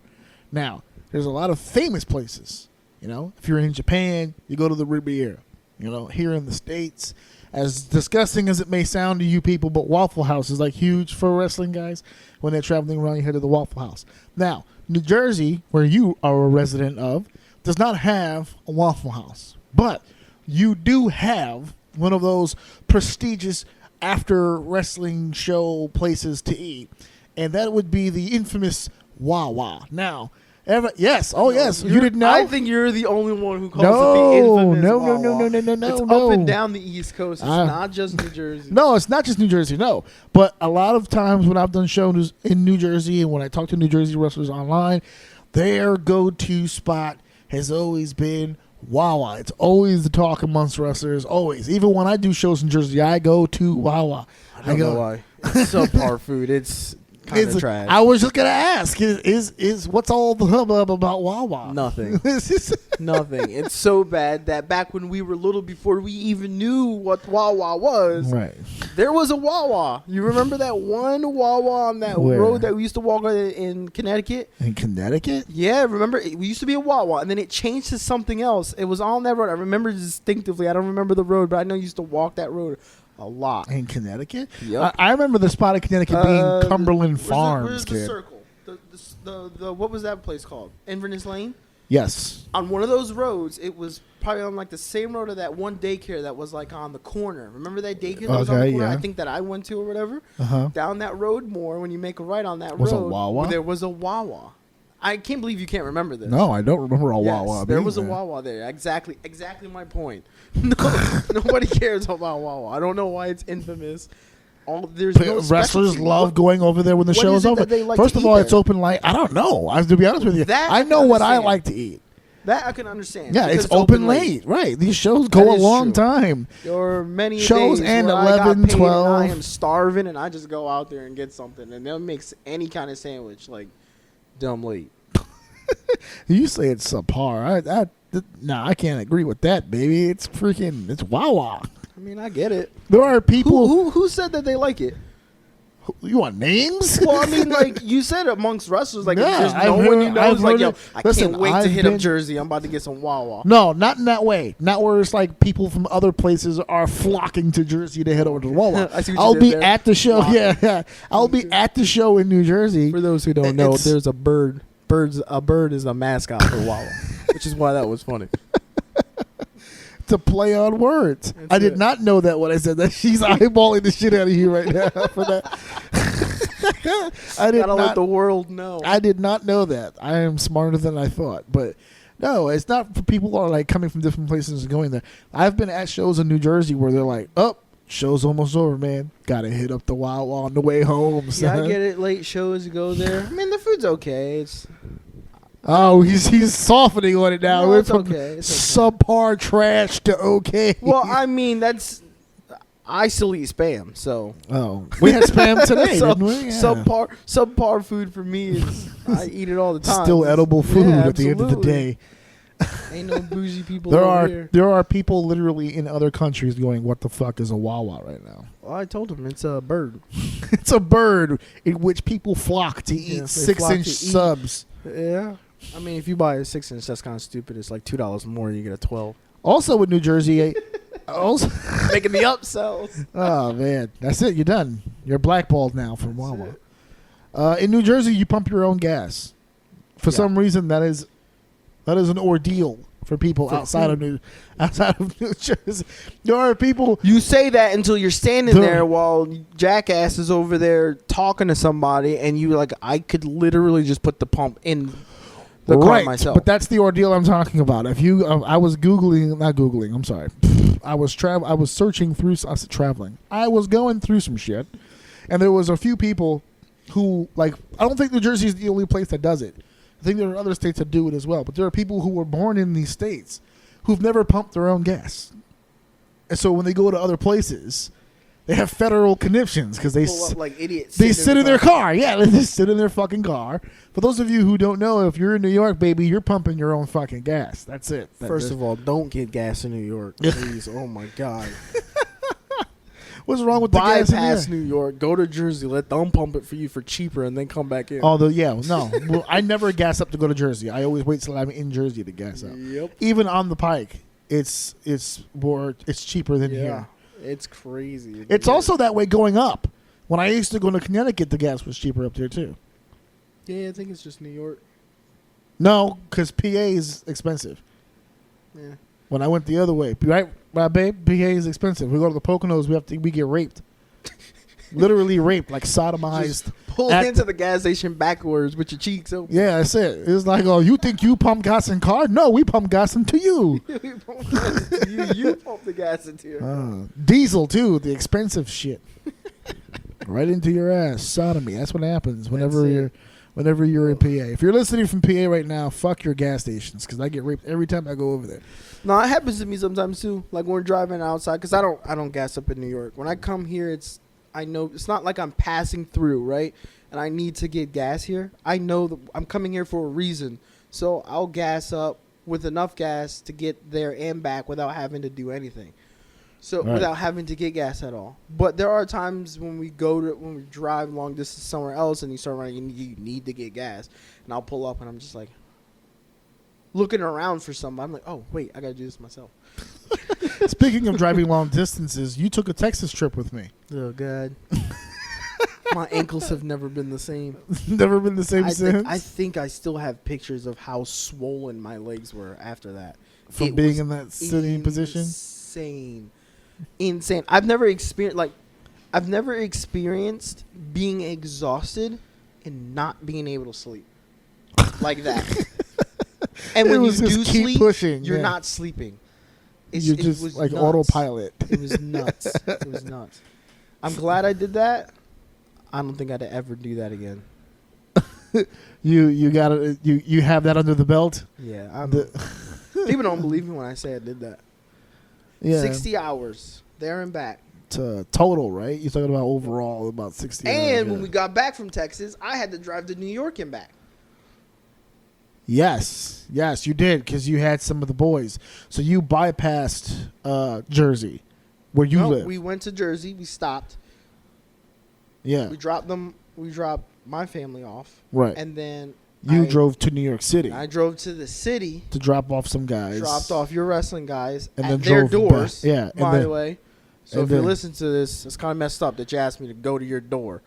Now, there's a lot of famous places. If you're in Japan, you go to the Riviera. Here in the States, as disgusting as it may sound to you people, but Waffle House is like huge for wrestling guys. When they're traveling around, you head to the Waffle House. Now, New Jersey, where you are a resident of, does not have a Waffle House. But you do have one of those prestigious after wrestling show places to eat. And that would be the infamous Wawa. Now, yes. Oh, yes. You didn't know? I think you're the only one who calls No, it the infamous no, Wawa. no, It's no. up and down the East Coast. It's not just New Jersey. No, it's not just New Jersey, no. But a lot of times when I've done shows in New Jersey and when I talk to New Jersey wrestlers online, their go-to spot has always been Wawa. It's always the talk amongst wrestlers, always. Even when I do shows in Jersey, I go to Wawa. I don't know why. It's subpar food. It's kind of trash. I was just gonna ask: is what's all the hubbub about Wawa? Nothing. Nothing. It's so bad that back when we were little, before we even knew what Wawa was, Right. there was a Wawa. You remember that one Wawa on that Where? road that we used to walk on in Connecticut? In Connecticut? Yeah, remember? We used to be a Wawa, and then it changed to something else. It was on that road. I remember distinctively. I don't remember the road, but I know you used to walk that road a lot. In Connecticut? Yep. I remember the spot in Connecticut being Cumberland Farms, Where's kid. the circle? The what was that place called? Inverness Lane? Yes. On one of those roads, it was probably on like the same road of that one daycare that was like on the corner. Remember that daycare that was on the Okay, corner? yeah. I think that I went to or whatever. Uh-huh. Down that road more, when you make a right on that Was a road, Wawa? there was a Wawa. I can't believe you can't remember this. No, I don't remember a Yes, Wawa. there being was a there. Wawa there. Exactly my point. No, nobody cares about Wawa. I don't know why it's infamous. There's no Wrestlers specialty. love going over there when the what show is is it over. that they like First to of eat all, it's there? open light. I don't know. I have to be honest with you. That I I know can what I understand. like to eat. That I can understand. Yeah, because it's open late. Right. These shows That go a is long true. time. There are many Shows days end where 11, I got paid 12. and I am starving, and I just go out there and get something, and they'll make any kind of sandwich like dumb late. You say it's subpar. I can't agree with that, baby. It's Wawa. I mean, I get it. There are people. Who said that they like it? You want names? Well, I mean, like you said, amongst wrestlers, like Yeah, there's I've no one heard- you know I've who's like, heard yo, it. I Listen, can't wait to I've hit been- up Jersey. I'm about to get some Wawa. No, not in that way. Not where it's like people from other places are flocking to Jersey to head over to Wawa. I see what you I'll did be there. at the show. Flocking. Yeah. I'll be at the show in New Jersey. For those who don't know, It's- there's a bird. A bird is a mascot for Wawa, which is why that was funny. To play on words. That's I did it. not know that when I said that. She's eyeballing the shit out of you right now for that. I did Gotta let not. the world know. I did not know that. I am smarter than I thought. But no, it's not for people who are like coming from different places and going there. I've been at shows in New Jersey where they're like, "Oh, show's almost over, man. Got to hit up the Wawa on the way home." Yeah, son." I get it. Late shows, you go there. I mean, the food's okay. It's Oh, he's softening on it now. No, We're it's from okay. It's okay. subpar trash to okay. well, I mean, I still eat spam, so Oh, we had spam today, so, didn't we? Yeah. subpar food for me is I eat it all the time. Still edible food Yeah, at the end of the absolutely. day. Ain't no bougie people There over are here. there are people literally in other countries going, "What the fuck is a Wawa right now?" Well, I told him it's a bird. It's a bird in which people flock to eat they flock 6-inch to eat. subs. Yeah. I mean, if you buy a 6-inch, that's kind of stupid. It's like $2 more, and you get a 12. Also with New Jersey, also, Making the upsells. oh man, that's it. You're done. You're blackballed now from Wawa. In New Jersey, you pump your own gas. For Yeah. some reason, that is an ordeal for people For outside of New Jersey. There are people. You say that until you're standing Dude. there while Jackass is over there talking to somebody, and you like, I could literally just put the pump in the car myself. But that's the ordeal I'm talking about. If you, I was not googling. I'm sorry. I was searching through. I said traveling. I was going through some shit, and there was a few people who like. I don't think New Jersey is the only place that does it. I think there are other states that do it as well. But there are people who were born in these states who've never pumped their own gas, and so when they go to other places, they have federal conniptions because they Pull up like idiots. they sit in their car. Yeah, they just sit in their fucking car. For those of you who don't know, if you're in New York, baby, you're pumping your own fucking gas. That's it. First of all, don't get gas in New York, please. Oh my God. what's wrong with the gas in Bypass here? New York, go to Jersey, let them pump it for you for cheaper, and then come back in. Although, yeah, no. Well, I never gas up to go to Jersey. I always wait till I'm in Jersey to gas up. Yep. Even on the Pike, it's cheaper than Yeah. here. It's crazy. It's also that way going up. When I used to go to Connecticut, the gas was cheaper up there too. Yeah, I think it's just New York. No, because PA is expensive. Yeah. When I went the other way, right, babe, PA is expensive. We go to the Poconos, we get raped. Literally raped, like sodomized. Pull into the gas station backwards with your cheeks open. Yeah, that's it. It's like, oh, you think you pump gas in car? No, we pump gas into you. you pump the gas into your Diesel too, the expensive shit. Right into your ass, sodomy. That's what happens whenever you're in PA. If you're listening from PA right now, fuck your gas stations because I get raped every time I go over there. No, it happens to me sometimes too. Like when we're driving outside, because I don't gas up in New York. When I come here, I know it's not like I'm passing through, right? and I need to get gas here, I know that I'm coming here for a reason. So I'll gas up with enough gas to get there and back without having to do anything. So Right. without having to get gas at all. But there are times when we drive long distance somewhere else and you start running and you need to get gas. And I'll pull up and I'm just like looking around for somebody. I'm like, oh, wait, I got to do this myself. Speaking of driving long distances, you took a Texas trip with me. Oh, God. My ankles have never been the same. Never been the same since? I think I still have pictures of how swollen my legs were after that. From being in that sitting position? Insane. I've never experienced being exhausted and not being able to sleep like that. And when you do sleep, pushing, you're not sleeping. You're just like autopilot. It was nuts. It was nuts. I'm glad I did that. I don't think I'd ever do that again. You got it. You have that under the belt. Yeah, people don't believe me when I say I did that. Yeah, 60 hours there and back. Total, right? You're talking about overall about 60. And hours, when we got back from Texas, I had to drive to New York and back. Yes, you did because you had some of the boys. So you bypassed Jersey, where you live. We went to Jersey. We stopped. Yeah, We dropped them. We dropped my family off. right. And then you drove to New York City. I drove to the city. To drop off some guys. Dropped off your wrestling guys and at then their drove doors. back. Yeah, by the way. So and if you then- listen to this, it's kind of messed up that you asked me to go to your door.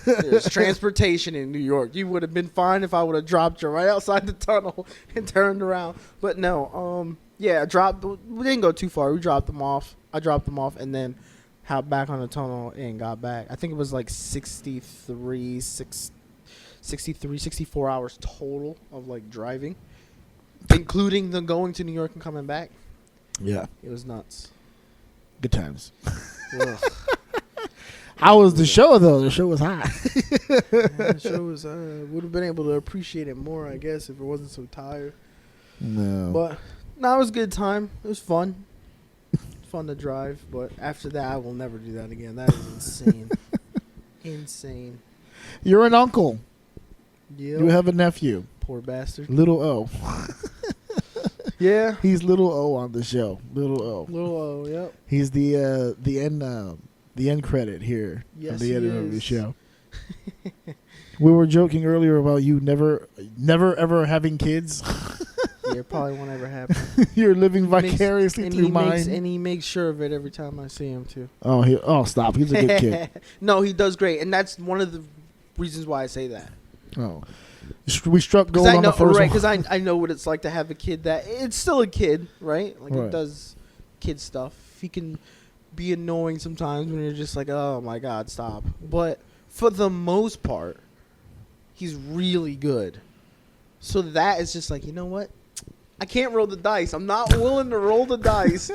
There's transportation in New York. You would have been fine if I would have dropped you right outside the tunnel and turned around. But no, we didn't go too far. We dropped them off. I dropped them off and then hopped back on the tunnel and got back. I think it was like 64 hours total of like driving, including the going to New York and coming back. Yeah, It was nuts. good times. Ugh. How was the show though? The show was hot. The show was would have been able to appreciate it more, I guess, if it wasn't so tired. No, But no, it was a good time. It was fun. Fun to drive, but after that, I will never do that again. That is insane. Insane. you're an uncle. Yeah. You have a nephew, Poor bastard. little O. Yeah. He's little O on the show. Little O. Little O. Yep. He's the end credit here Yes, at the he end of the is. show. We were joking earlier about you never ever having kids. Yeah, probably won't ever happen. You're living Makes- vicariously through mine. And he makes sure of it every time I see him too. Stop. He's a good kid. No, he does great, and that's one of the reasons why I say that. Oh, we struck gold Because I on know, the first right? one. Because I know what it's like to have a kid that it's still a kid, right? Like Right. he does kid stuff. He can be annoying sometimes when you're just like, oh my god, stop. But for the most part, he's really good. So that is just like, you know what? I can't roll the dice. I'm not willing to roll the dice.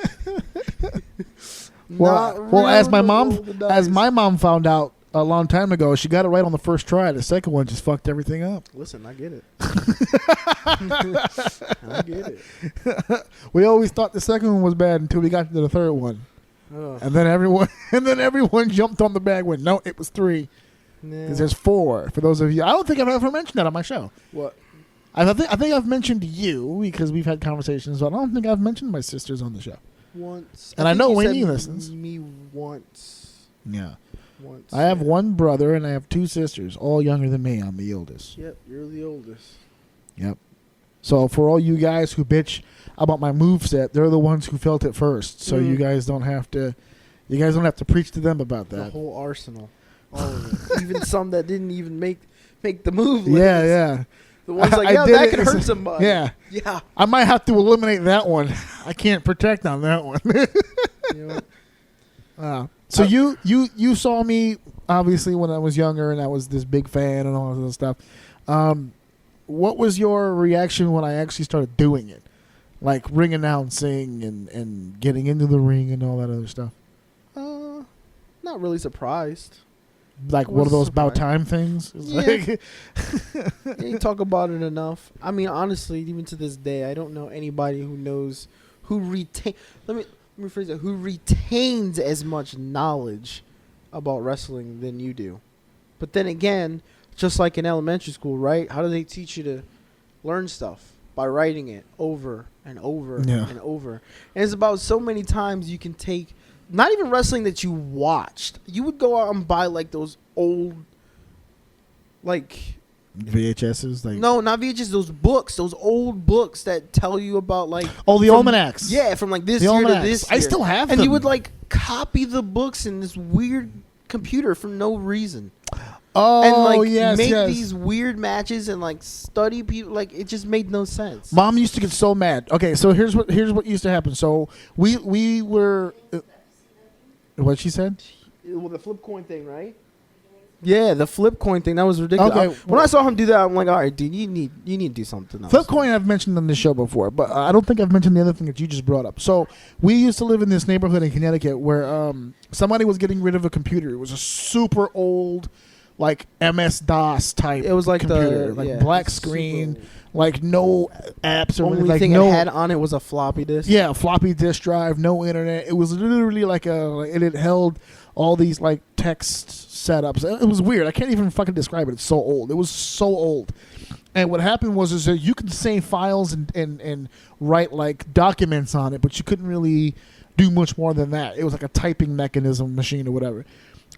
Well, as my mom found out a long time ago, she got it right on the first try. The second one just fucked everything up. Listen, I get it. I get it. We always thought the second one was bad until we got to the third one, Ugh. and then everyone jumped on the bag. Went, no, it was 3 Nah. because there's 4. For those of you, I don't think I've ever mentioned that on my show. What? I think I've mentioned you because we've had conversations, but I don't think I've mentioned my sisters on the show. Once. And I think know you Winnie said listens. Me once. Yeah, Once. I have yeah. one brother and I have 2 sisters, all younger than me. I'm the oldest. Yep, you're the oldest. Yep. So for all you guys who bitch about my moveset, they're the ones who felt it first. So you guys don't have to preach to them about The that. whole arsenal. All of it. Even some that didn't even make the move. Yeah, list. yeah. The ones like, I yeah, did that it. could hurt somebody. Yeah. Yeah. I might have to eliminate that one. I can't protect on that one. You know? So you saw me obviously when I was younger and I was this big fan and all that stuff. What was your reaction when I actually started doing it? Like ring announcing and getting into the ring and all that other stuff. Not really surprised. Like I one of was those about surprised. time things? It's Yeah. like- You talk about it enough. I mean, honestly, even to this day, I don't know anybody who knows who retain. Let me rephrase it. Who retains as much knowledge about wrestling than you do. But then again, just like in elementary school, right? How do they teach you to learn stuff? By writing it over and over and over. And it's about so many times you can take, not even wrestling that you watched. You would go out and buy like those old, like VHSs, like no, not VHS. Those old books that tell you about like the almanacs. Yeah, from like this the year almanacs. to this year. I still have them. And you would like copy the books in this weird computer for no reason. Oh, and like yes, make yes. these weird matches and like study people. Like it just made no sense. Mom used to get so mad. Okay, so here's what used to happen. So we were what she said? Well, the flip coin thing, right? Yeah, the flip coin thing. That was ridiculous. Okay, when I saw him do that, I'm like, all right, dude, you need to do something else. Flip coin I've mentioned on this show before, but I don't think I've mentioned the other thing that you just brought up. So we used to live in this neighborhood in Connecticut where somebody was getting rid of a computer. It was a super old, like MS-DOS type. It was like computer, black screen, like no apps or only anything. Like thing no, it had on it was a floppy disk. Yeah, floppy disk drive, no internet. It was literally and it held all these like text setups. It was weird. I can't even fucking describe it. It's so old. It was so old. And what happened was that you could save files and write like documents on it, but you couldn't really do much more than that. It was like a typing mechanism machine or whatever.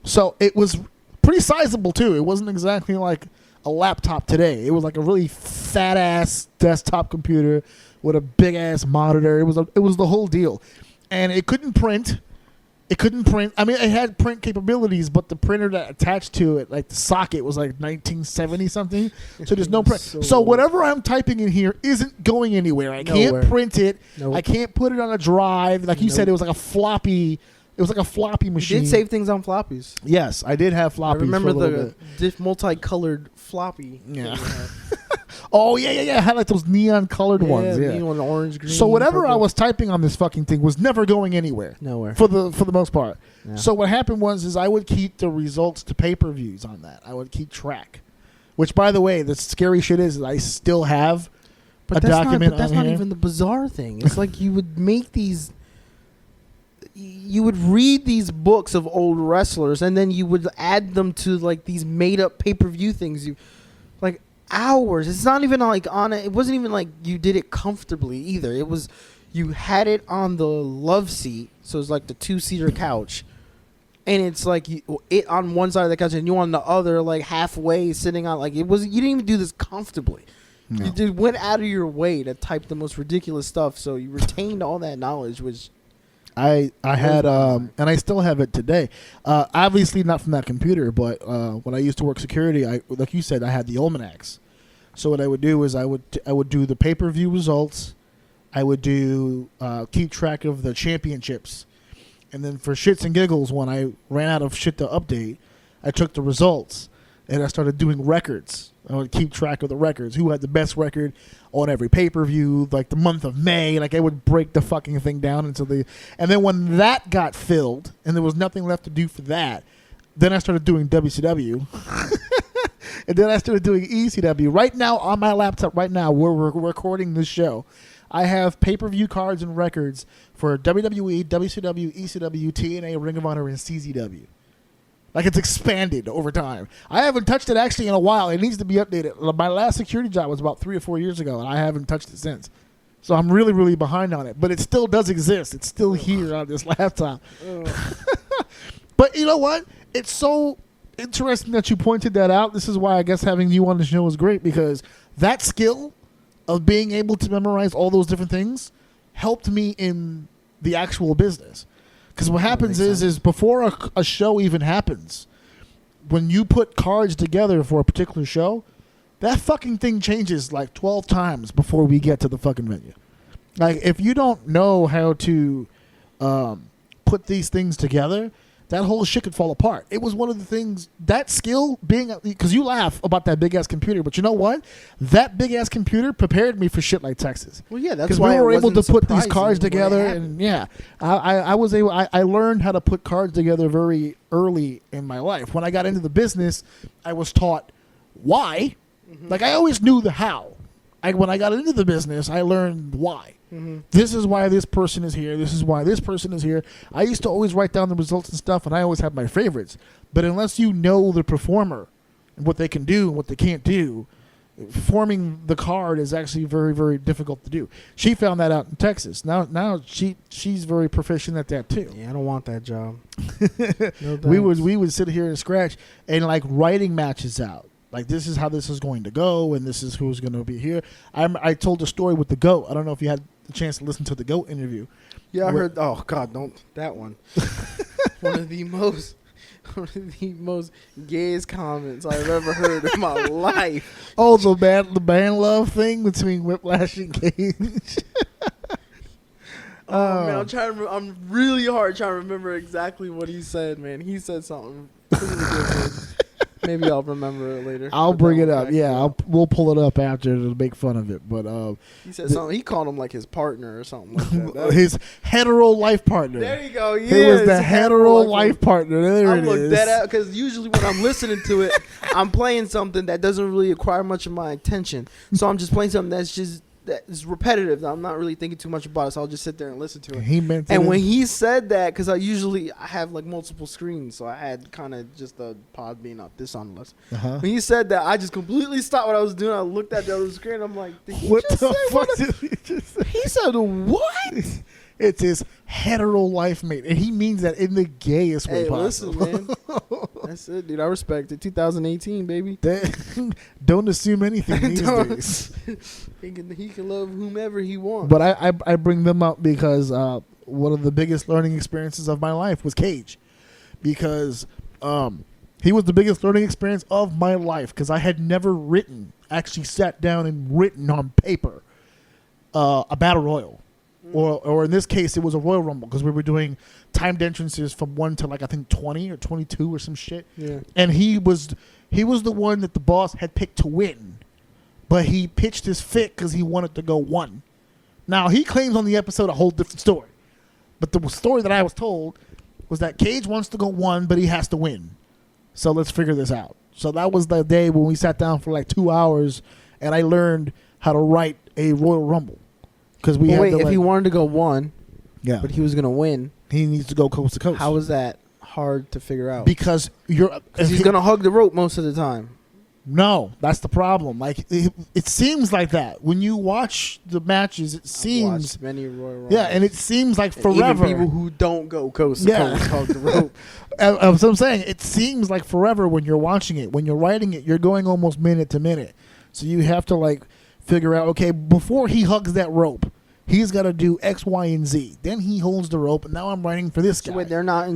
So it was pretty sizable too. It wasn't exactly like a laptop today. It was like a really fat ass desktop computer with a big ass monitor. It was the whole deal, and it couldn't print. I mean, it had print capabilities, but the printer that attached to it, like the socket, was like 1970 something. So there's no print. So whatever I'm typing in here isn't going anywhere. I can't print it. Nope. I can't put it on a drive. Like you said, it was like a floppy. It was like a floppy machine. You did save things on floppies. Yes, I did have floppies. I remember for a little bit. Multicolored floppy. Yeah. Oh yeah. I had like those neon colored ones. Yeah, neon, orange, green. So whatever purple. I was typing on this fucking thing was never going anywhere. Nowhere. For the most part. Yeah. So what happened was I would keep the results to pay-per-views on that. I would keep track. Which, by the way, the scary shit is I still have a document. But that's not even the bizarre thing. It's like you would make these. You would read these books of old wrestlers, and then you would add them to like these made-up pay-per-view things. You like hours. It's not even like on it. It wasn't even like you did it comfortably either. It was you had it on the love seat, so it's like the 2-seater couch, and it's like it on one side of the couch and you on the other, like halfway sitting on. Like it was. You didn't even do this comfortably. No. You just went out of your way to type the most ridiculous stuff, so you retained all that knowledge, which. I had and I still have it today. Obviously not from that computer, but when I used to work security, like you said, I had the almanacs. So what I would do is I would do the pay-per-view results. I would do keep track of the championships, and then for shits and giggles, when I ran out of shit to update, I took the results and I started doing records. I would keep track of the records. Who had the best record on every pay-per-view, like the month of May. Like I would break the fucking thing down until and then when that got filled and there was nothing left to do for that, then I started doing WCW. And then I started doing ECW. Right now on my laptop, right now, we're recording this show. I have pay-per-view cards and records for WWE, WCW, ECW, TNA, Ring of Honor, and CZW. Like it's expanded over time. I haven't touched it actually in a while. It needs to be updated. My last security job was about 3 or 4 years ago, and I haven't touched it since. So I'm really, really behind on it. But it still does exist. It's still here on this laptop. But you know what? It's so interesting that you pointed that out. This is why I guess having you on the show is great, because that skill of being able to memorize all those different things helped me in the actual business. Because what happens is before a show even happens, when you put cards together for a particular show, that fucking thing changes like 12 times before we get to the fucking venue. Like, if you don't know how to put these things together, that whole shit could fall apart. It was one of the things, that skill being, because you laugh about that big ass computer, but you know what? That big ass computer prepared me for shit like Texas. Well, yeah, that's because why we were able to put these surprising cards when it together, happened. and yeah, I was able. I learned how to put cards together very early in my life. When I got into the business, I was taught why. Mm-hmm. Like I always knew the how. When I got into the business, I learned why. Mm-hmm. This is why this person is here. This is why this person is here. I used to always write down the results and stuff, and I always have my favorites. But unless you know the performer, and what they can do and what they can't do, forming the card is actually very, very difficult to do. She found that out in Texas. Now she's very proficient at that too. Yeah, I don't want that job. No we would sit here and scratch and like writing matches out. Like, this is how this is going to go, and this is who's going to be here. I told a story with the GOAT. I don't know if you had the chance to listen to the GOAT interview. Yeah, I heard. Oh God, don't that one. one of the most gayest comments I've ever heard in my life. Oh, the band love thing between Whiplash and Cage. Oh man, I'm really hard trying to remember exactly what he said. Man, he said something pretty ridiculous. Maybe I'll remember it later. I'll bring it up. Yeah, we'll pull it up after to make fun of it. But he said something. He called him like his partner or something like that. His hetero life partner. There you go. Yeah, he was the hetero life partner. There it is. I looked that up because usually when I'm listening to it, I'm playing something that doesn't really acquire much of my attention. So I'm just playing something that is repetitive. I'm not really thinking too much about it, so I'll just sit there and listen to it. He meant it. And when he said that, because I have like multiple screens, so I had kind of just the pod being up, this on the left. When he said that, I just completely stopped what I was doing. I looked at the other screen. I'm like, what the fuck did he just say? He said what? It's his hetero life mate, and he means that in the gayest way Hey, possible. listen, man. That's it, dude. I respect it. 2018, baby. Don't assume anything these days. He can love whomever he wants. But I bring them up because one of the biggest learning experiences of my life was Cage, because he was the biggest learning experience of my life because I had never actually sat down and written on paper a battle royal. Or in this case, it was a Royal Rumble because we were doing timed entrances from 1 to like I think 20 or 22 or some shit. Yeah. And he was the one that the boss had picked to win, but he pitched his fit because he wanted to go 1. Now he claims on the episode a whole different story, but the story that I was told was that Cage wants to go 1, but he has to win. So let's figure this out. So that was the day when we sat down for like 2 hours, and I learned how to write a Royal Rumble. Because if he wanted to go 1, yeah, but he was going to win, he needs to go coast to coast. How is that hard to figure out? Because he's going to hug the rope most of the time. No, that's the problem. Like it seems like that when you watch the matches. It seems many Royal Rumbles. Yeah, and it seems like forever. Even people who don't go coast to coast hug the rope. So I'm saying it seems like forever when you're watching it. When you're writing it, you're going almost minute to minute. So you have to like figure out, okay, before he hugs that rope, he's got to do X, Y, and Z. Then he holds the rope, and now I'm writing for this guy. Wait, they're not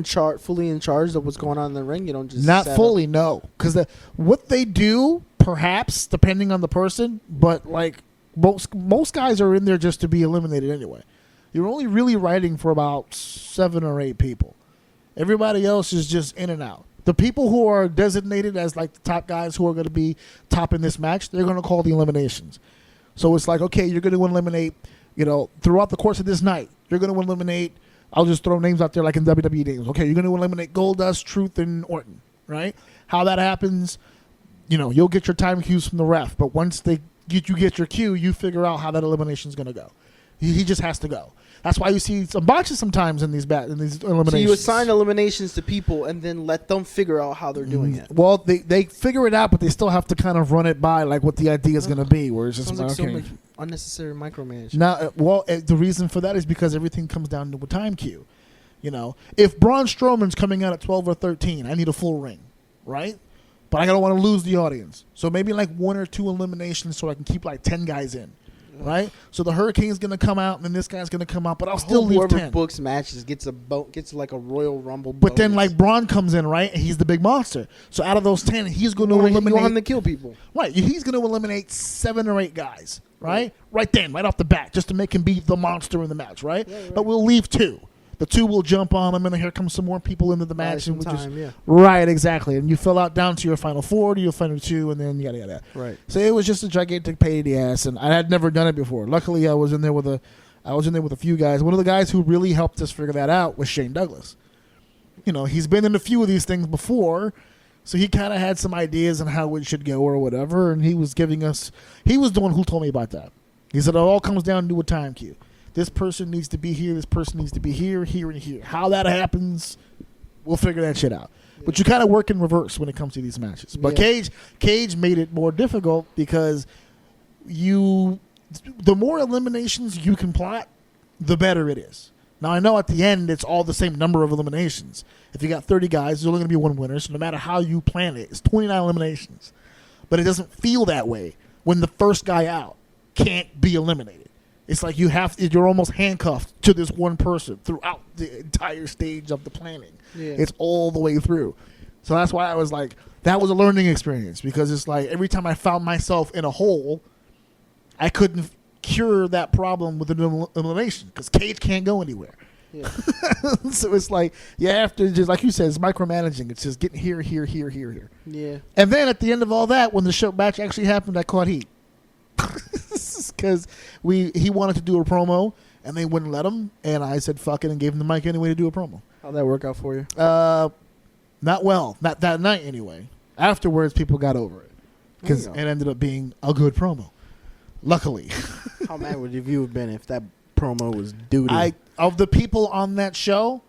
fully in charge of what's going on in the ring? You don't just not fully, no. Because what they do, perhaps, depending on the person, but like most guys are in there just to be eliminated anyway. You're only really writing for about 7 or 8 people. Everybody else is just in and out. The people who are designated as like the top guys who are going to be top in this match, they're going to call the eliminations. So it's like, okay, you're going to eliminate, throughout the course of this night, you're going to eliminate, I'll just throw names out there like in WWE names. Okay, you're going to eliminate Goldust, Truth, and Orton, right? How that happens, you'll get your time cues from the ref. But once you get your cue, you figure out how that elimination is going to go. He just has to go. That's why you see some botches sometimes in these eliminations. So you assign eliminations to people and then let them figure out how they're doing it. Well, they figure it out, but they still have to kind of run it by like what the idea is going to be. Where it's just like okay. So much unnecessary micromanagement. Now, the reason for that is because everything comes down to a time cue. If Braun Strowman's coming out at 12 or 13, I need a full ring, right? But I don't want to lose the audience, so maybe like 1 or 2 eliminations so I can keep like 10 guys in. Right, so the Hurricane's gonna come out, and then this guy's gonna come out, but I'll still leave 10. Whoever books matches gets like a Royal Rumble. But bonus. Then like Braun comes in, right, and he's the big monster. So out of those 10, he's going to eliminate. You want him to kill people, right? He's going to eliminate 7 or 8 guys, right? Right then, right off the bat, just to make him be the monster in the match, right? But we'll leave 2. The 2 will jump on him, and then here comes some more people into the match, and right, exactly. And you fill out down to your final 4, to your final 2, and then yada yada. Right. So it was just a gigantic pain in the ass, and I had never done it before. Luckily, I was in there with a few guys. One of the guys who really helped us figure that out was Shane Douglas. He's been in a few of these things before, so he kind of had some ideas on how it should go or whatever. And he was the one who told me about that. He said it all comes down to a time cue. This person needs to be here. This person needs to be here, here, and here. How that happens, we'll figure that shit out. But you kind of work in reverse when it comes to these matches. But Cage made it more difficult because the more eliminations you can plot, the better it is. Now, I know at the end it's all the same number of eliminations. If you got 30 guys, there's only going to be one winner. So no matter how you plan it, it's 29 eliminations. But it doesn't feel that way when the first guy out can't be eliminated. It's like you're almost handcuffed to this one person throughout the entire stage of the planning. Yeah. It's all the way through. So that's why I was like, that was a learning experience, because it's like every time I found myself in a hole, I couldn't cure that problem with an elimination because Cage can't go anywhere. Yeah. So it's like you have to, just like you said, it's micromanaging. It's just getting here. Yeah. And then at the end of all that, when the show match actually happened, I caught heat because he wanted to do a promo and they wouldn't let him, and I said fuck it and gave him the mic anyway to do a promo. How'd that work out for you? Not well. Not that night anyway. Afterwards, people got over it because it ended up being a good promo. Luckily. How mad would you have been if that promo was duty? Of the people on that show,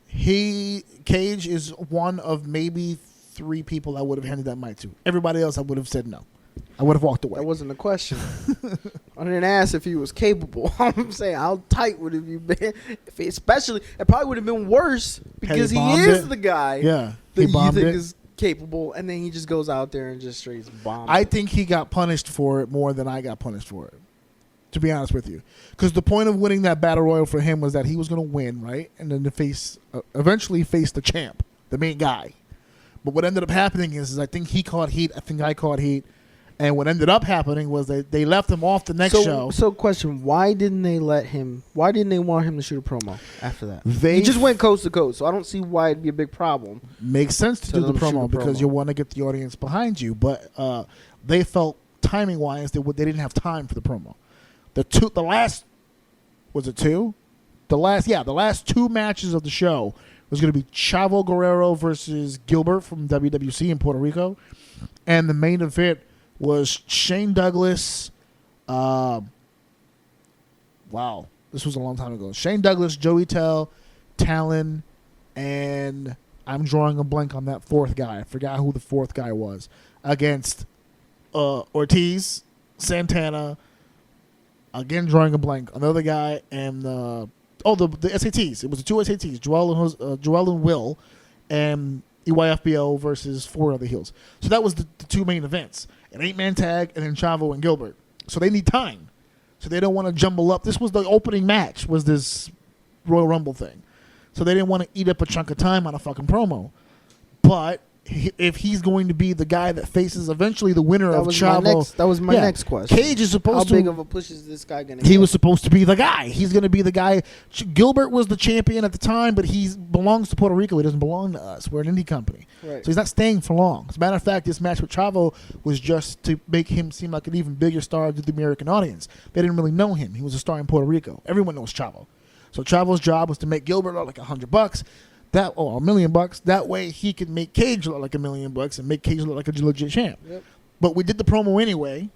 Cage is one of maybe 3 people I would have handed that mic to. Everybody else I would have said no. I would have walked away. That wasn't a question. I didn't ask if he was capable. I'm saying how tight would have you been? Especially, it probably would have been worse because he is the guy that you think is capable, and then he just goes out there and just straight bombs. I think he got punished for it more than I got punished for it, to be honest with you. Because the point of winning that battle royal for him was that he was going to win, right? And then eventually face the champ, the main guy. But what ended up happening is I think he caught heat. I think I caught heat. And what ended up happening was they left him off the next show. So question, why didn't they want him to shoot a promo after that? He just went coast to coast, so I don't see why it'd be a big problem. Makes sense to do the promo because you want to get the audience behind you, but they felt timing-wise they didn't have time for the promo. The last 2 matches of the show was going to be Chavo Guerrero versus Gilbert from WWC in Puerto Rico, and the main event was Shane Douglas. Wow, this was a long time ago. Shane Douglas, Joey Talon, and I'm drawing a blank on that 4th guy. I forgot who the 4th guy was. Against Ortiz, Santana, again drawing a blank. Another guy, and the SATs. It was the 2 SATs, Joel and Will, and EYFBO versus 4 other heels. So that was the 2 main events. An 8-man tag, and then Chavo and Gilbert. So they need time. So they don't want to jumble up. This was the opening match, was this Royal Rumble thing. So they didn't want to eat up a chunk of time on a fucking promo. But if he's going to be the guy that faces eventually the winner of Chavo. That was my next question. Cage is supposed to. How big of a push is this guy going to get? He was supposed to be the guy. He's going to be the guy. Gilbert was the champion at the time, but he belongs to Puerto Rico. He doesn't belong to us. We're an indie company. Right. So he's not staying for long. As a matter of fact, this match with Chavo was just to make him seem like an even bigger star to the American audience. They didn't really know him. He was a star in Puerto Rico. Everyone knows Chavo. So Chavo's job was to make Gilbert look like $100. $1 million. That way he could make Cage look like $1 million and make Cage look like a legit champ. Yep. But we did the promo anyway.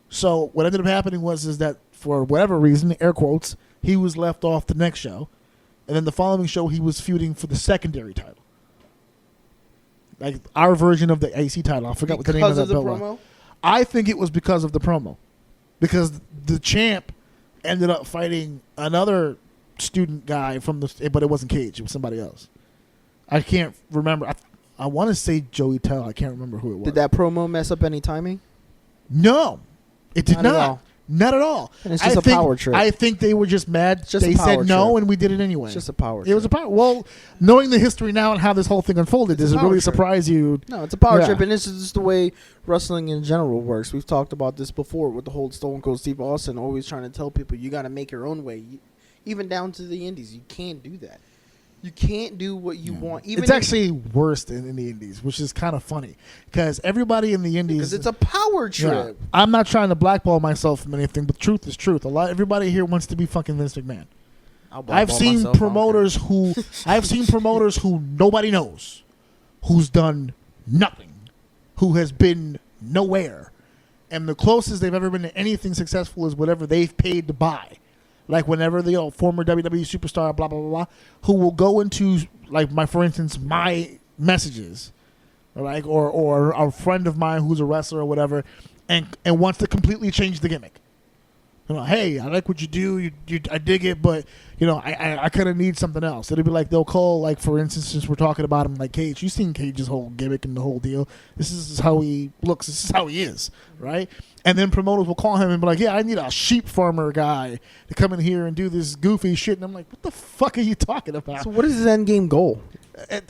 So what ended up happening was that for whatever reason, air quotes, he was left off the next show. And then the following show he was feuding for the secondary title. Like our version of the AC title. I forgot what the name of that belt was. Promo? I think it was because of the promo. Because the champ ended up fighting another student guy but it wasn't Cage. It was somebody else. I can't remember. I want to say Joey Tell. I can't remember who it was. Did that promo mess up any timing? No, it did not. Not at all. And it's just a power trip. I think they were just mad. They said no, and we did it anyway. It's just a power trip. It was a power. Well, knowing the history now and how this whole thing unfolded, does it really surprise you? No, it's a power trip, and this is just the way wrestling in general works. We've talked about this before with the whole Stone Cold Steve Austin always trying to tell people you got to make your own way. Even down to the indies, you can't do that. You can't do what you want. Even it's actually worse in the indies, which is kind of funny because everybody in the indies, because it's a power trip. Yeah, I'm not trying to blackball myself from anything, but truth is truth. Everybody here wants to be fucking Vince McMahon. I've seen promoters who nobody knows, who's done nothing, who has been nowhere, and the closest they've ever been to anything successful is whatever they've paid to buy. Like whenever the former WWE superstar, blah, blah, blah, blah, who will go into, like, for instance, my messages, like or a friend of mine who's a wrestler or whatever, and wants to completely change the gimmick. You know, hey, I like what you do. I dig it, but you know, I kind of need something else. It'll be like they'll call, like for instance, since we're talking about him, like Cage. You've seen Cage's whole gimmick and the whole deal. This is how he looks. This is how he is, right? And then promoters will call him and be like, yeah, I need a sheep farmer guy to come in here and do this goofy shit. And I'm like, what the fuck are you talking about? So what is his end game goal?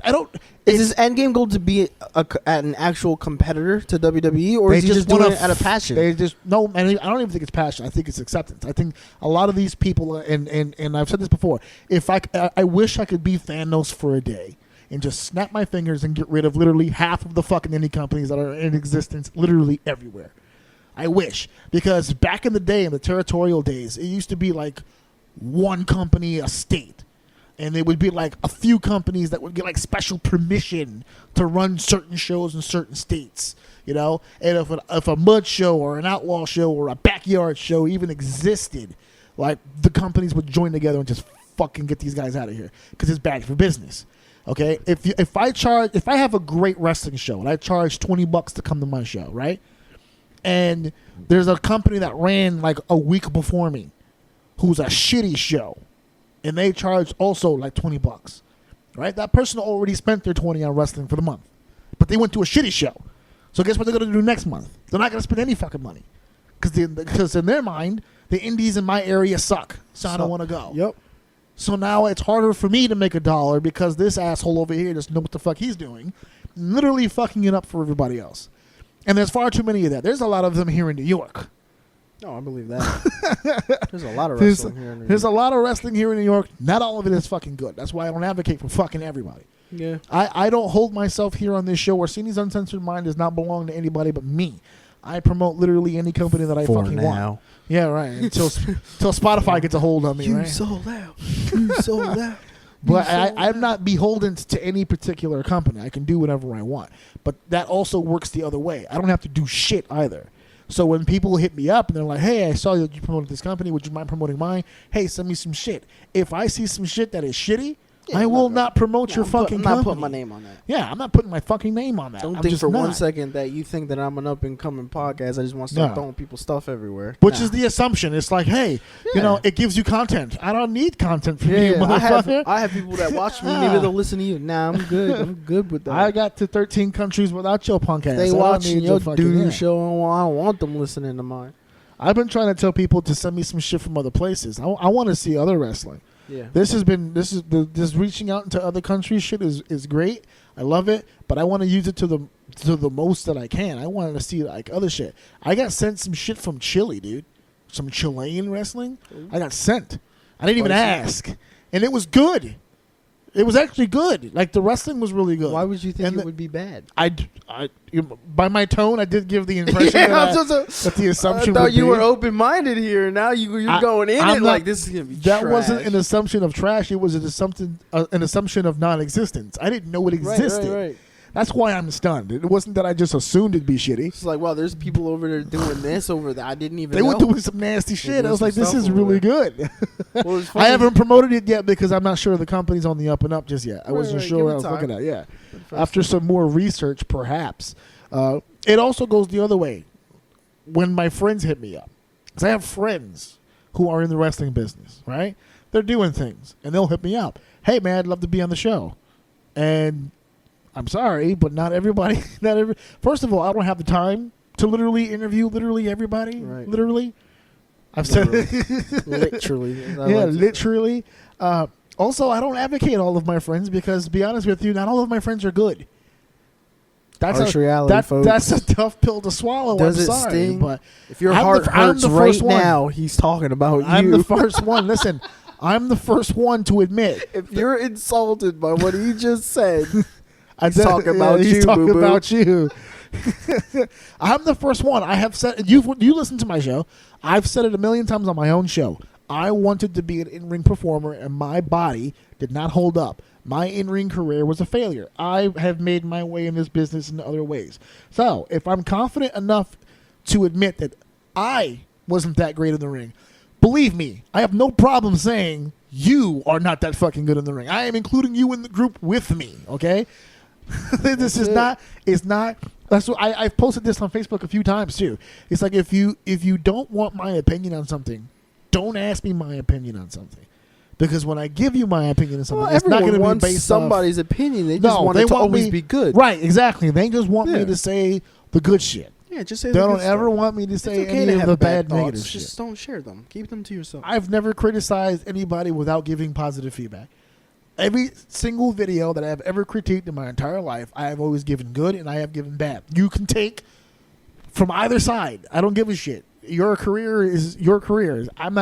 I don't. Is his end game goal to be an actual competitor to WWE, or is he just doing it out of passion? They just no, and I don't even think it's passion. I think it's acceptance. I think a lot of these people, and I've said this before. If I wish I could be Thanos for a day and just snap my fingers and get rid of literally half of the fucking indie companies that are in existence, literally everywhere. I wish, because back in the day, in the territorial days, it used to be like one company a state. And there would be like a few companies that would get like special permission to run certain shows in certain states, you know. And if a mud show or an outlaw show or a backyard show even existed, like the companies would join together and just fucking get these guys out of here because it's bad for business. Okay, if I have a great wrestling show and I charge $20 to come to my show, right? And there's a company that ran like a week before me, who's a shitty show. And they charge also like $20, right? That person already spent their $20 on wrestling for the month, but they went to a shitty show. So guess what they're gonna do next month? They're not gonna spend any fucking money, because in their mind, the indies in my area suck. So I don't want to go. Yep. So now it's harder for me to make $1 because this asshole over here doesn't know what the fuck he's doing, literally fucking it up for everybody else. And there's far too many of that. There's a lot of them here in New York. No, I believe that. There's a lot of wrestling here in New York. There's a lot of wrestling here in New York. Not all of it is fucking good. That's why I don't advocate for fucking everybody. Yeah. I don't hold myself here on this show. Orsini's Uncensored Mind does not belong to anybody but me. I promote literally any company that I fucking want. Yeah, right. Until Spotify gets a hold of me, you right? Sold out. You sold out. But I'm not beholden to any particular company. I can do whatever I want. But that also works the other way. I don't have to do shit either. So when people hit me up and they're like, hey, I saw that you promoted this company. Would you mind promoting mine? Hey, send me some shit. If I see some shit that is shitty, I will not promote your fucking company. I'm not putting my name on that. Yeah, I'm not putting my fucking name on that. Don't think for 1 second that you think that I'm an up-and-coming podcast. I just want to start throwing people stuff everywhere. Which is the assumption. It's like, hey, you know, it gives you content. I don't need content from you, motherfucker. I have people that watch me. Maybe they'll listen to you. Nah, I'm good. I'm good with that. I got to 13 countries without your punk ass. They watching your dude show. I don't want them listening to mine. I've been trying to tell people to send me some shit from other places. I want to see other wrestling. Yeah. This reaching out into other countries shit is great. I love it, but I want to use it to the most that I can. I wanted to see like other shit. I got sent some shit from Chile, dude. Some Chilean wrestling. I got sent. I didn't even ask, and it was good. It was actually good. Like the wrestling was really good. Why would you think it would be bad? By my tone, I did give the impression that the assumption. I thought would you be, were open-minded here. Now you're going in it like this is gonna be. That trash. wasn't an assumption of trash. It was an assumption of non-existence. I didn't know it existed. Right. That's why I'm stunned. It wasn't that I just assumed it'd be shitty. It's like, wow, there's people over there doing this over there. I didn't even. They know. were doing some nasty shit. I was like, this is really good. Well, I haven't promoted it yet because I'm not sure the company's on the up and up just yet. I wasn't sure what I was looking at. Yeah, after some more research, perhaps. It also goes the other way. When my friends hit me up, because I have friends who are in the wrestling business, right? They're doing things, and they'll hit me up. Hey, man, I'd love to be on the show, and I'm sorry, but not everybody. First of all, I don't have the time to literally interview literally everybody. Right. Literally. I've said literally. Yeah, literally. Also, I don't advocate all of my friends because, to be honest with you, not all of my friends are good. That's reality, folks. That's a tough pill to swallow. Does I'm it sorry, sting? But if your heart hurts right now, he's talking about you. I'm the first one. Listen, I'm the first one to admit. If you're insulted by what he just said, he's talking about you. He's talking about you. I'm the first one. I have said you listen to my show. I've said it a million times on my own show. I wanted to be an in-ring performer, and my body did not hold up. My in-ring career was a failure. I have made my way in this business in other ways. So if I'm confident enough to admit that I wasn't that great in the ring, believe me, I have no problem saying you are not that fucking good in the ring. I am including you in the group with me, okay? This is not. It's not. That's what I've posted this on Facebook a few times too. It's like if you don't want my opinion on something, don't ask me my opinion on something. Because when I give you my opinion on something, it's not going to be based on somebody's opinion. They just want it to always be good. Right, exactly. They just want me to say the good shit. Yeah, just say they the don't good ever stuff. want me to say okay any to of the bad thoughts. negative shit. Just don't share them. Keep them to yourself. I've never criticized anybody without giving positive feedback. Every single video that I've ever critiqued in my entire life, I have always given good and I have given bad. You can take from either side. I don't give a shit. Your career is your career. I'm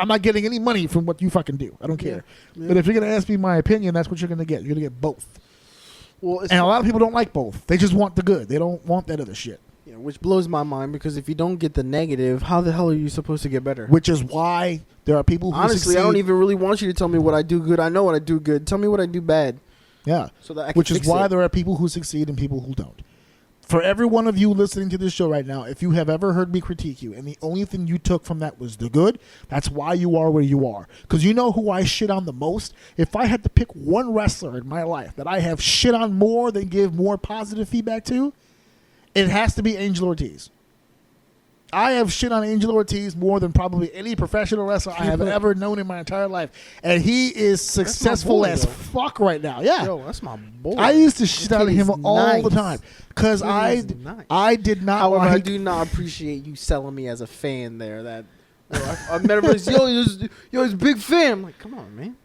not getting any money from what you fucking do. I don't care. Yeah. But if you're going to ask me my opinion, that's what you're going to get. You're going to get both. Well, and a lot of people don't like both. They just want the good. They don't want that other shit. Yeah, which blows my mind because if you don't get the negative, how the hell are you supposed to get better? Which is why there are people who honestly, I don't even really want you to tell me what I do good. I know what I do good. Tell me what I do bad. Yeah. So that I can which is fix why it. there are people who succeed and people who don't. For every one of you listening to this show right now, if you have ever heard me critique you and the only thing you took from that was the good, that's why you are where you are. Because you know who I shit on the most? If I had to pick one wrestler in my life that I have shit on more than give more positive feedback to, it has to be Angel Ortiz. I have shit on Angel Ortiz more than probably any professional wrestler I have ever known in my entire life. And he is successful as fuck right now. Yeah. Yo, that's my boy. I used to shit on him all the time. Because I did not However, like... I do not appreciate you selling me as a fan there. That I met him as, yo, he's a big fan. I'm like, come on, man.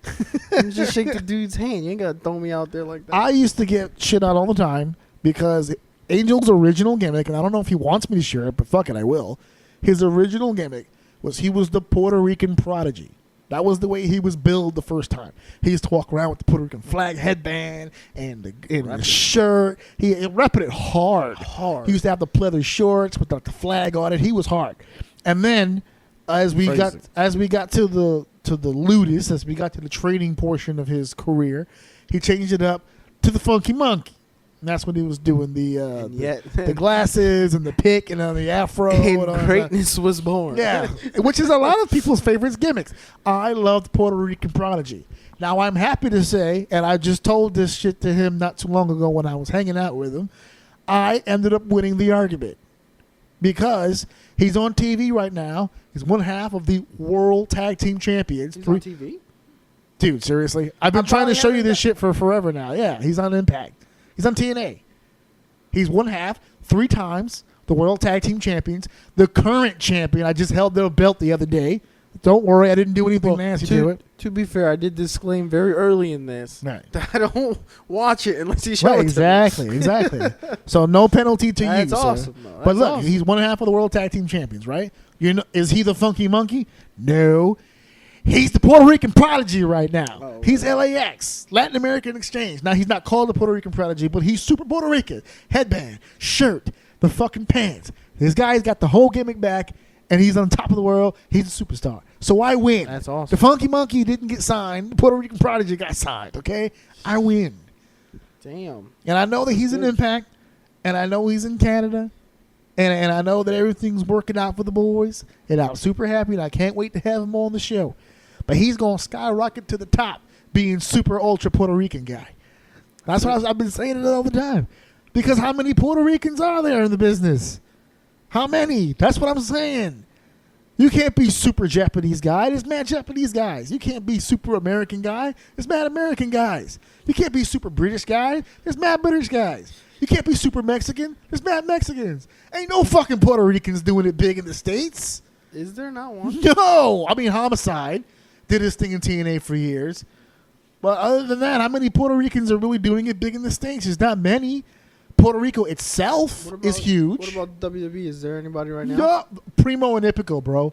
You just shake the dude's hand. You ain't got to throw me out there like that. I used to get shit on all the time because... Angel's original gimmick, and I don't know if he wants me to share it, but fuck it, I will. His original gimmick was he was the Puerto Rican prodigy. That was the way he was billed the first time. He used to walk around with the Puerto Rican flag headband and the shirt. He repped it hard. He used to have the pleather shorts with the flag on it. He was hard. And then as we got to the ludus, as we got to the training portion of his career, he changed it up to the Funky Monkey. And that's when he was doing the glasses and the pick and the afro. And greatness was born. Yeah, which is a lot of people's favorite gimmicks. I loved Puerto Rican Prodigy. Now, I'm happy to say, and I just told this shit to him not too long ago when I was hanging out with him, I ended up winning the argument. Because he's on TV right now. He's one half of the World Tag Team Champions. He's on TV? Dude, seriously? I've been trying to show you this shit for forever now. Yeah, he's on Impact. He's on TNA. He's one half, 3 times, the World Tag Team Champions. The current champion. I just held their belt the other day. Don't worry, I didn't do anything nasty to it. To be fair, I did disclaim very early in this that I don't watch it unless he shows it to me. Exactly. So no penalty to you, That's sir. awesome, though. That's but look, awesome. He's one half of the World Tag Team Champions, right? Is he the Funky Monkey? No. He's the Puerto Rican Prodigy right now. Oh, he's LAX, Latin American Exchange. Now, he's not called the Puerto Rican Prodigy, but he's super Puerto Rican. Headband, shirt, the fucking pants. This guy's got the whole gimmick back, and he's on top of the world. He's a superstar. So I win. That's awesome. The Funky Monkey didn't get signed. The Puerto Rican Prodigy got signed, okay? I win. Damn. And I know that he's in Impact, and I know he's in Canada, and I know that everything's working out for the boys, and I'm super happy, and I can't wait to have him on the show. But he's going to skyrocket to the top being super ultra Puerto Rican guy. That's what I've been saying it all the time. Because how many Puerto Ricans are there in the business? How many? That's what I'm saying. You can't be super Japanese guy. There's mad Japanese guys. You can't be super American guy. There's mad American guys. You can't be super British guy. There's mad British guys. You can't be super Mexican. There's mad Mexicans. Ain't no fucking Puerto Ricans doing it big in the States. Is there not one? No. I mean, Homicide did his thing in TNA for years. But other than that, how many Puerto Ricans are really doing it big in the States? There's not many. Puerto Rico itself is huge. What about WWE? Is there anybody right now? No, Primo and Ipico, bro.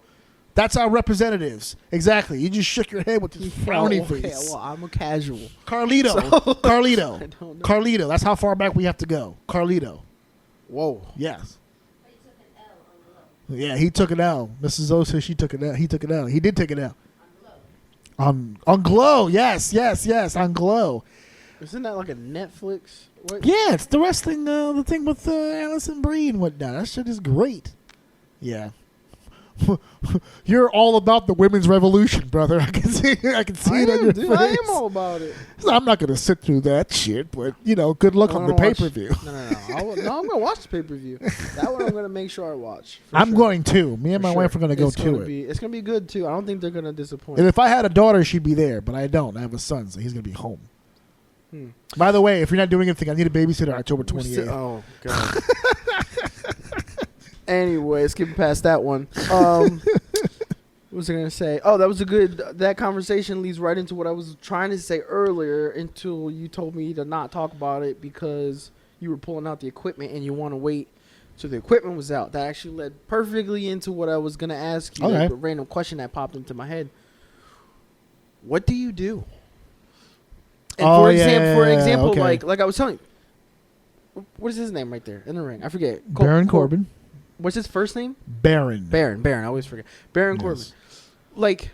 That's our representatives. Exactly. You just shook your head with this frowny face. Well, I'm a casual. Carlito. Carlito. I don't know. Carlito. That's how far back we have to go. Carlito. Whoa. Yes. Yeah, he took it out. Mrs. O says she took it out. He took it out. He did take it out. On Glow, yes, on Glow. Isn't that like a Netflix? What? Yeah, it's the wrestling, the thing with Allison Brie and whatnot. That shit is great. Yeah. You're all about the women's revolution, brother. I can see it on your face. I am all about it. So I'm not going to sit through that shit, but, good luck on the pay-per-view. No, I'm going to watch the pay-per-view. That one I'm going to make sure I watch. I'm going to. Me and my wife are going to go to it. It's going to be good, too. I don't think they're going to disappoint. And if I had a daughter, she'd be there, but I don't. I have a son, so he's going to be home. By the way, if you're not doing anything, I need a babysitter October 28th. Oh, God. Anyway, skipping past that one. What was I going to say? Oh, that was that conversation leads right into what I was trying to say earlier until you told me to not talk about it because you were pulling out the equipment and you want to wait till the equipment was out. That actually led perfectly into what I was going to ask you. Okay. The random question that popped into my head. What do you do? And for example, okay. like I was telling you, what is his name right there in the ring? I forget. Baron Corbin. What's his first name? Baron. I always forget. Baron Corbin. Like,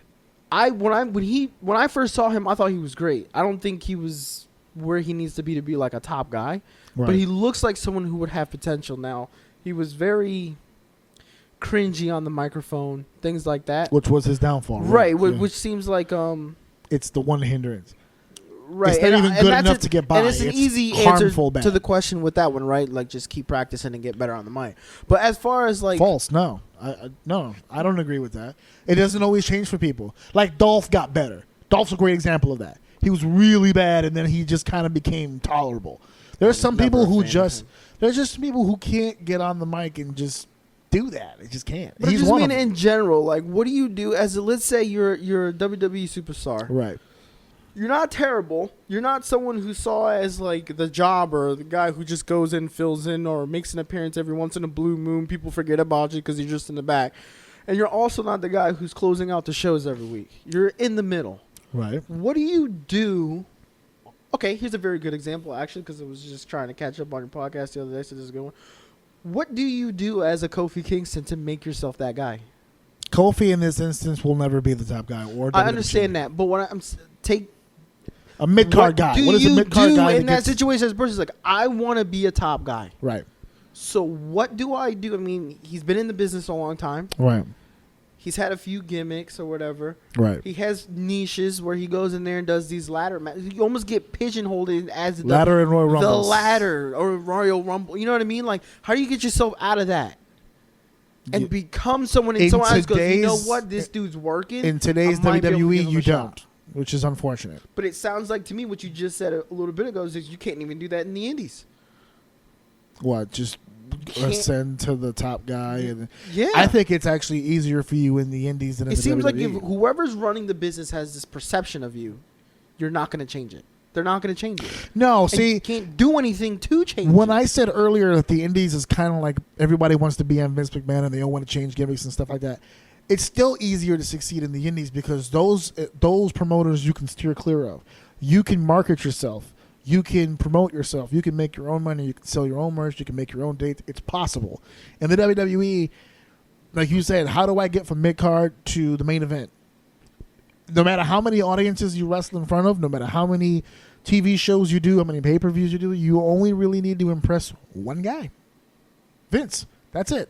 when I first saw him, I thought he was great. I don't think he was where he needs to be like a top guy, but he looks like someone who would have potential. Now, he was very cringy on the microphone, things like that, which was his downfall. Right. Which seems like it's the one hindrance. Right. It's not even good enough to get by. And it's an easy answer to the question with that one, right? Like, just keep practicing and get better on the mic. But as far as, like... False. No. No, I don't agree with that. It doesn't always change for people. Like, Dolph got better. Dolph's a great example of that. He was really bad, and then he just kind of became tolerable. There's some people who just... There's just people who can't get on the mic and just do that. They just can't. But I just mean in general, like, what do you do as let's say you're a WWE superstar. Right. You're not terrible. You're not someone who saw as like the jobber, the guy who just goes in, fills in, or makes an appearance every once in a blue moon. People forget about you because you're just in the back. And you're also not the guy who's closing out the shows every week. You're in the middle. Right. What do you do? Okay, here's a very good example, actually, because I was just trying to catch up on your podcast the other day, so this is a good one. What do you do as a Kofi Kingston to make yourself that guy? Kofi, in this instance, will never be the top guy. Or I understand that, but when I'm a mid-card guy. What is a mid-card guy in that situation as a person? Like, I want to be a top guy. Right. So what do I do? I mean, he's been in the business a long time. Right. He's had a few gimmicks or whatever. Right. He has niches where he goes in there and does these ladder matches. You almost get pigeonholed in as ladder and Royal Rumble. The ladder or Royal Rumble. You know what I mean? Like, how do you get yourself out of that? And become someone and someone else goes, you know what? This dude's working. In today's WWE, you don't. Which is unfortunate. But it sounds like to me what you just said a little bit ago is you can't even do that in the indies. What? Just ascend to the top guy? And yeah. I think it's actually easier for you in the indies than in the WWE. It seems like if whoever's running the business has this perception of you, you're not going to change it. They're not going to change it. No, and see. You can't do anything to change it. When I said earlier that the indies is kind of like everybody wants to be on Vince McMahon and they don't want to change gimmicks and stuff like that. It's still easier to succeed in the indies because those promoters you can steer clear of. You can market yourself. You can promote yourself. You can make your own money. You can sell your own merch. You can make your own dates. It's possible. In the WWE, like you said, how do I get from mid-card to the main event? No matter how many audiences you wrestle in front of, no matter how many TV shows you do, how many pay-per-views you do, you only really need to impress one guy. Vince. That's it.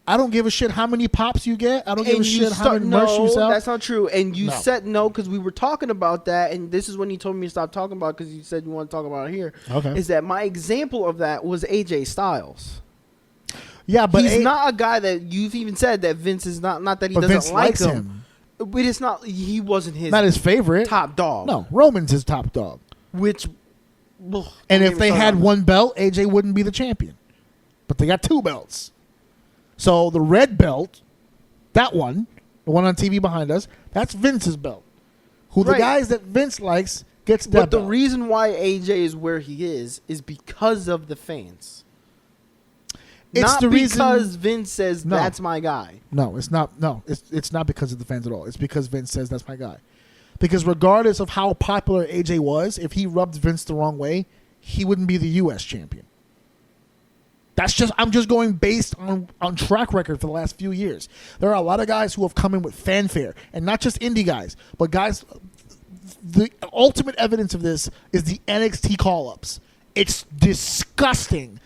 I don't give a shit how many pops you get. I don't give a shit how many merch you sell. No, that's not true. And you said no because we were talking about that, and this is when you told me to stop talking about it because you said you want to talk about it here. Okay. Is that my example of that was AJ Styles. Yeah, but he's not a guy that you've even said that Vince is not that he doesn't Vince like likes him. But it's not. He wasn't not his favorite top dog. No, Roman's his top dog. And if they had one belt, AJ wouldn't be the champion. But they got two belts. So the red belt, that one, the one on TV behind us, that's Vince's belt. Who the guys that Vince likes gets that belt. But the reason why AJ is where he is because of the fans. It's not the because Vince says that's my guy. No, it's not. No, it's not because of the fans at all. It's because Vince says that's my guy. Because regardless of how popular AJ was, if he rubbed Vince the wrong way, he wouldn't be the U.S. champion. I'm just going based on track record for the last few years. There are a lot of guys who have come in with fanfare, and not just indie guys, but guys. The ultimate evidence of this is the NXT call-ups. It's disgusting,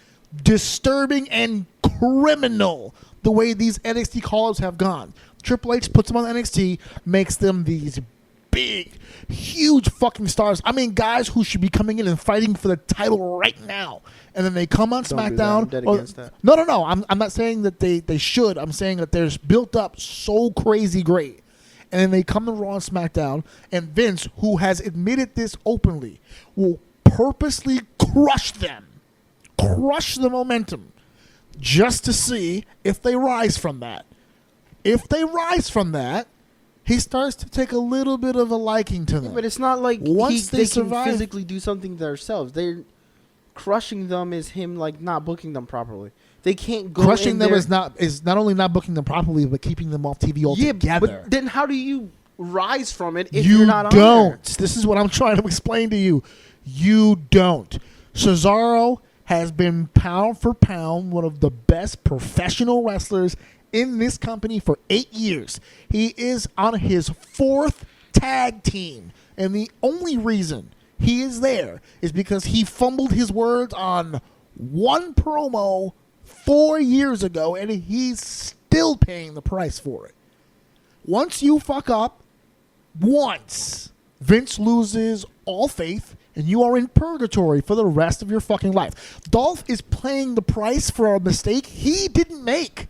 disturbing, and criminal the way these NXT call-ups have gone. Triple H puts them on NXT, makes them these big, huge fucking stars. I mean, guys who should be coming in and fighting for the title right now. And then they come on Don't do that. SmackDown. I'm dead against that. No. I'm not saying that they should. I'm saying that they're built up so crazy great. And then they come to Raw and SmackDown, and Vince, who has admitted this openly, will purposely crush them, crush the momentum, just to see if they rise from that. If they rise from that, he starts to take a little bit of a liking to them. But it's not like Once they they survive- can physically do something themselves. They're crushing them is him like not booking them properly. They can't go Crushing in them there. is not only not booking them properly, but keeping them off TV Yeah, altogether. but then how do you rise from it if You you're not on don't. there? This is what I'm trying to explain to you. You don't. Cesaro has been pound for pound one of the best professional wrestlers in this company for 8 years. He is on his 4th tag team. And the only reason he is there is because he fumbled his words on one promo 4 years ago, and he's still paying the price for it. Once you fuck up, once, Vince loses all faith, and you are in purgatory for the rest of your fucking life. Dolph is paying the price for a mistake he didn't make.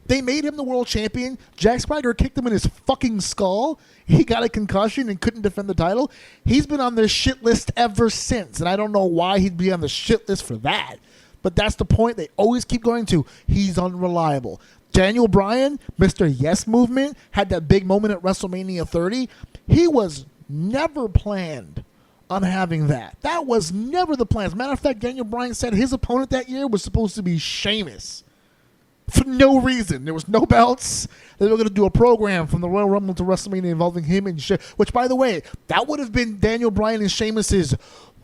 They made him the world champion. Jack Swagger kicked him in his fucking skull. He got a concussion and couldn't defend the title. He's been on their shit list ever since, and I don't know why he'd be on the shit list for that. But that's the point they always keep going to. He's unreliable. Daniel Bryan, Mr. Yes Movement, had that big moment at WrestleMania 30. He was never planned on having that. That was never the plan. As a matter of fact, Daniel Bryan said his opponent that year was supposed to be Sheamus. For no reason. There was no belts. They were going to do a program from the Royal Rumble to WrestleMania involving him and Sheamus. Which, by the way, that would have been Daniel Bryan and Sheamus'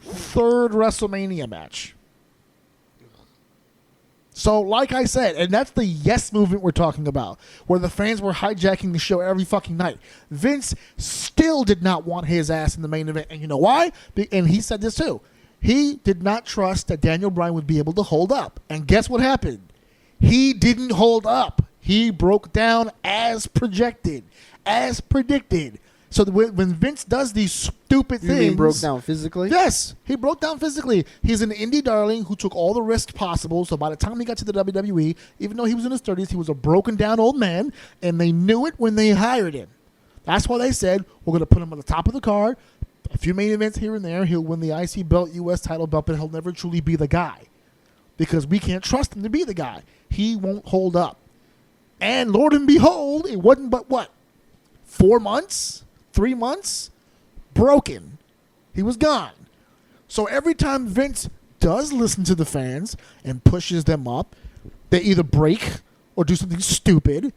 3rd WrestleMania match. So, like I said, and that's the yes movement we're talking about, where the fans were hijacking the show every fucking night. Vince still did not want his ass in the main event. And you know why? And he said this too. He did not trust that Daniel Bryan would be able to hold up. And guess what happened? He didn't hold up. He broke down as projected, as predicted. So when Vince does these stupid You things... mean broke down physically? Yes, he broke down physically. He's an indie darling who took all the risks possible. So by the time he got to the WWE, even though he was in his 30s, he was a broken down old man, and they knew it when they hired him. That's why they said, we're going to put him on the top of the card, a few main events here and there. He'll win the IC belt, US title belt, but he'll never truly be the guy because we can't trust him to be the guy. He won't hold up. And Lord and behold, it wasn't but what? 4 months? 3 months? Broken. He was gone. So every time Vince does listen to the fans and pushes them up, they either break or do something stupid,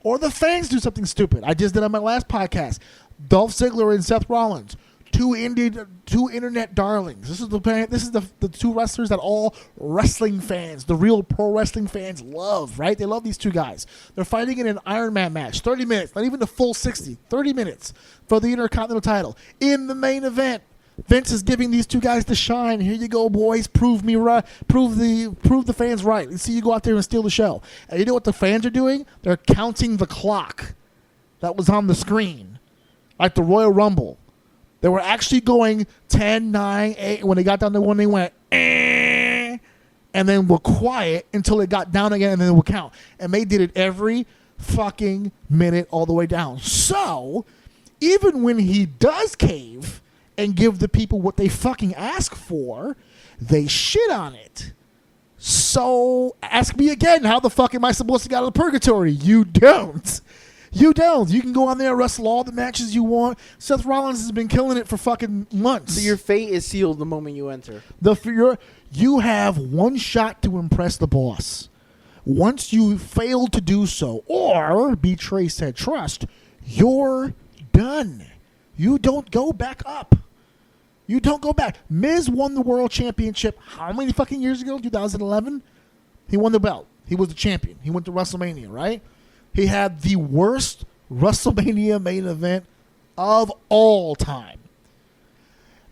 or the fans do something stupid. I just did on my last podcast. Dolph Ziggler and Seth Rollins, two internet darlings. This is the two wrestlers that all wrestling fans, the real pro wrestling fans, love, right? They love these two guys. They're fighting in an Iron Man match, 30 minutes, not even the full 60, 30 minutes for the Intercontinental title. In the main event, Vince is giving these two guys the shine. Here you go, boys. Prove me right. Prove the fans right. Let's see you go out there and steal the show. And you know what the fans are doing? They're counting the clock that was on the screen, like the Royal Rumble. They were actually going 10, 9, 8. When they got down to 1, they went, and then were quiet until it got down again, and then they would count. And they did it every fucking minute all the way down. So, even when he does cave and give the people what they fucking ask for, they shit on it. So, ask me again, how the fuck am I supposed to get out of purgatory? You don't. You don't. You can go on there and wrestle all the matches you want. Seth Rollins has been killing it for fucking months. So your fate is sealed the moment you enter. You have one shot to impress the boss. Once you fail to do so or betray said trust, you're done. You don't go back up. You don't go back. Miz won the world championship how many fucking years ago? 2011? He won the belt. He was the champion. He went to WrestleMania, right? He had the worst WrestleMania main event of all time.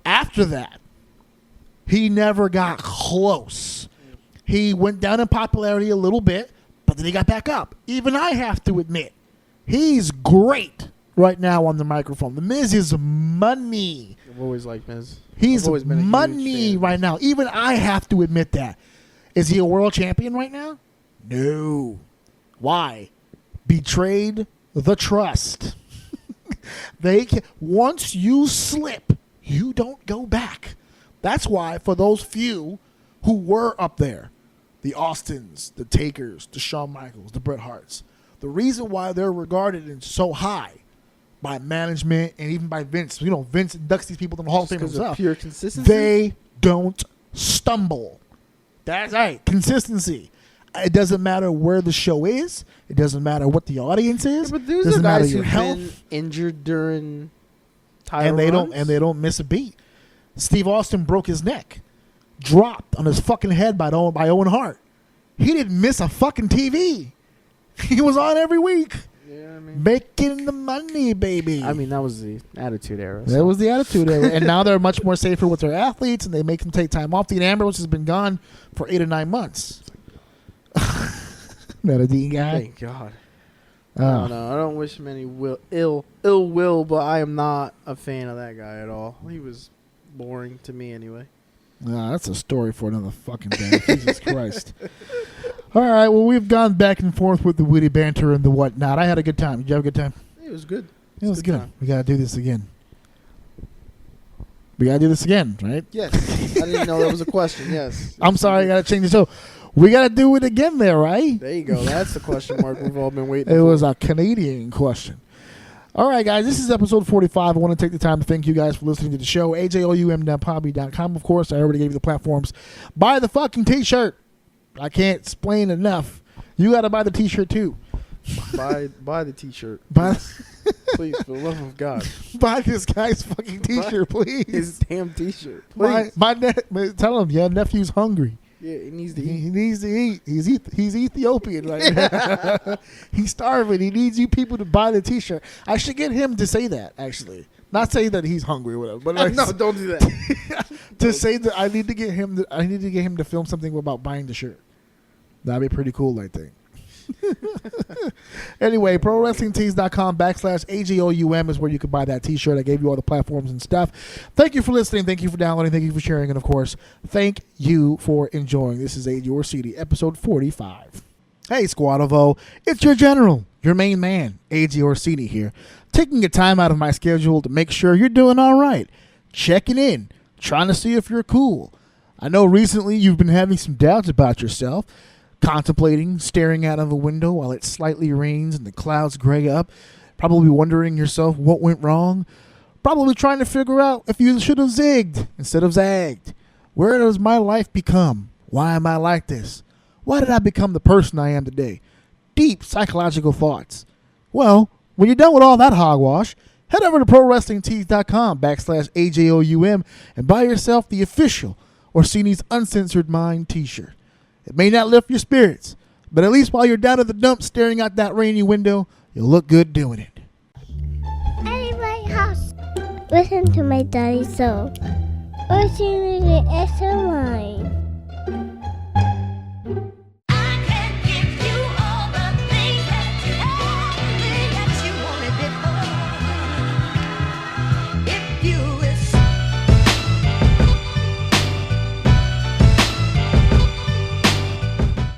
After that, he never got close. He went down in popularity a little bit, but then he got back up. Even I have to admit, He's great right now on the microphone. The Miz is money. I've always liked Miz. He's I've always been a huge money fan. right now. Even I have to admit that. Is he a world champion right now? No. Why? Betrayed the trust. Once you slip, you don't go back. That's why for those few who were up there, the Austins, the Takers, the Shawn Michaels, the Bret Harts, the reason why they're regarded in so high by management and even by Vince, Vince inducts these people in the Hall of Fame Because of himself. pure consistency. They don't stumble. That's right. Consistency. It doesn't matter where the show is. It doesn't matter what the audience is. But these doesn't are matter guys your who've health. been injured during title And they runs. don't miss a beat. Steve Austin broke his neck, dropped on his fucking head by Owen Hart. He didn't miss a fucking TV. He was on every week, making the money, baby. I mean, that was the Attitude Era. That was the Attitude Era. And now they're much more safer with their athletes, and they make them take time off. Dean Ambrose has been gone for 8 or 9 months. Not a Dean guy. Thank God. No, I don't wish him any ill will, but I am not a fan of that guy at all. He was boring to me anyway. That's a story for another fucking day. Jesus Christ. All right, well, we've gone back and forth with the witty banter and the whatnot. I had a good time. Did you have a good time? It was good. It was good. time. We got to do this again. We got to do this again, right? Yes. I didn't know that was a question. Yes. I'm sorry, I got to change the show. We got to do it again there, right? There you go. That's the question mark we've all been waiting It for. was a Canadian question. All right, guys, this is episode 45. I want to take the time to thank you guys for listening to the show. ajoum.podbean.com, of course. I already gave you the platforms. Buy the fucking T-shirt. I can't explain enough. You got to buy the T-shirt, too. Buy the T-shirt. Please, for the love of God. Buy this guy's fucking T-shirt, please. His damn T-shirt. Please. Tell him your nephew's hungry. Yeah, he needs to eat. He needs to eat. He's Ethiopian right now. He's starving. He needs you people to buy the T-shirt. I should get him to say that, actually. Not say that he's hungry or whatever, but like, No, don't do that. to say that I need to get him. I need to get him to film something about buying the shirt. That'd be pretty cool, I think. Anyway, prowrestlingtees.com/AJOUM is where you can buy that T-shirt. I gave you all the platforms and stuff. Thank you for listening. Thank you for downloading. Thank you for sharing. And, of course, thank you for enjoying. This is ajorsini, episode 45. Hey, Squad of O. It's your general, your main man, ajorsini here, taking a time out of my schedule to make sure you're doing all right. Checking in, trying to see if you're cool. I know recently you've been having some doubts about yourself, contemplating, staring out of a window while it slightly rains and the clouds gray up, probably wondering yourself what went wrong, probably trying to figure out if you should have zigged instead of zagged. Where does my life become? Why am I like this? Why did I become the person I am today? Deep psychological thoughts. Well, when you're done with all that hogwash, head over to prowrestlingtees.com/AJOUM and buy yourself the official Orsini's Uncensored Mind T-shirt. It may not lift your spirits, but at least while you're down at the dump staring out that rainy window, you'll look good doing it. At my house. Listen to my daddy so. Ocean is the SMI.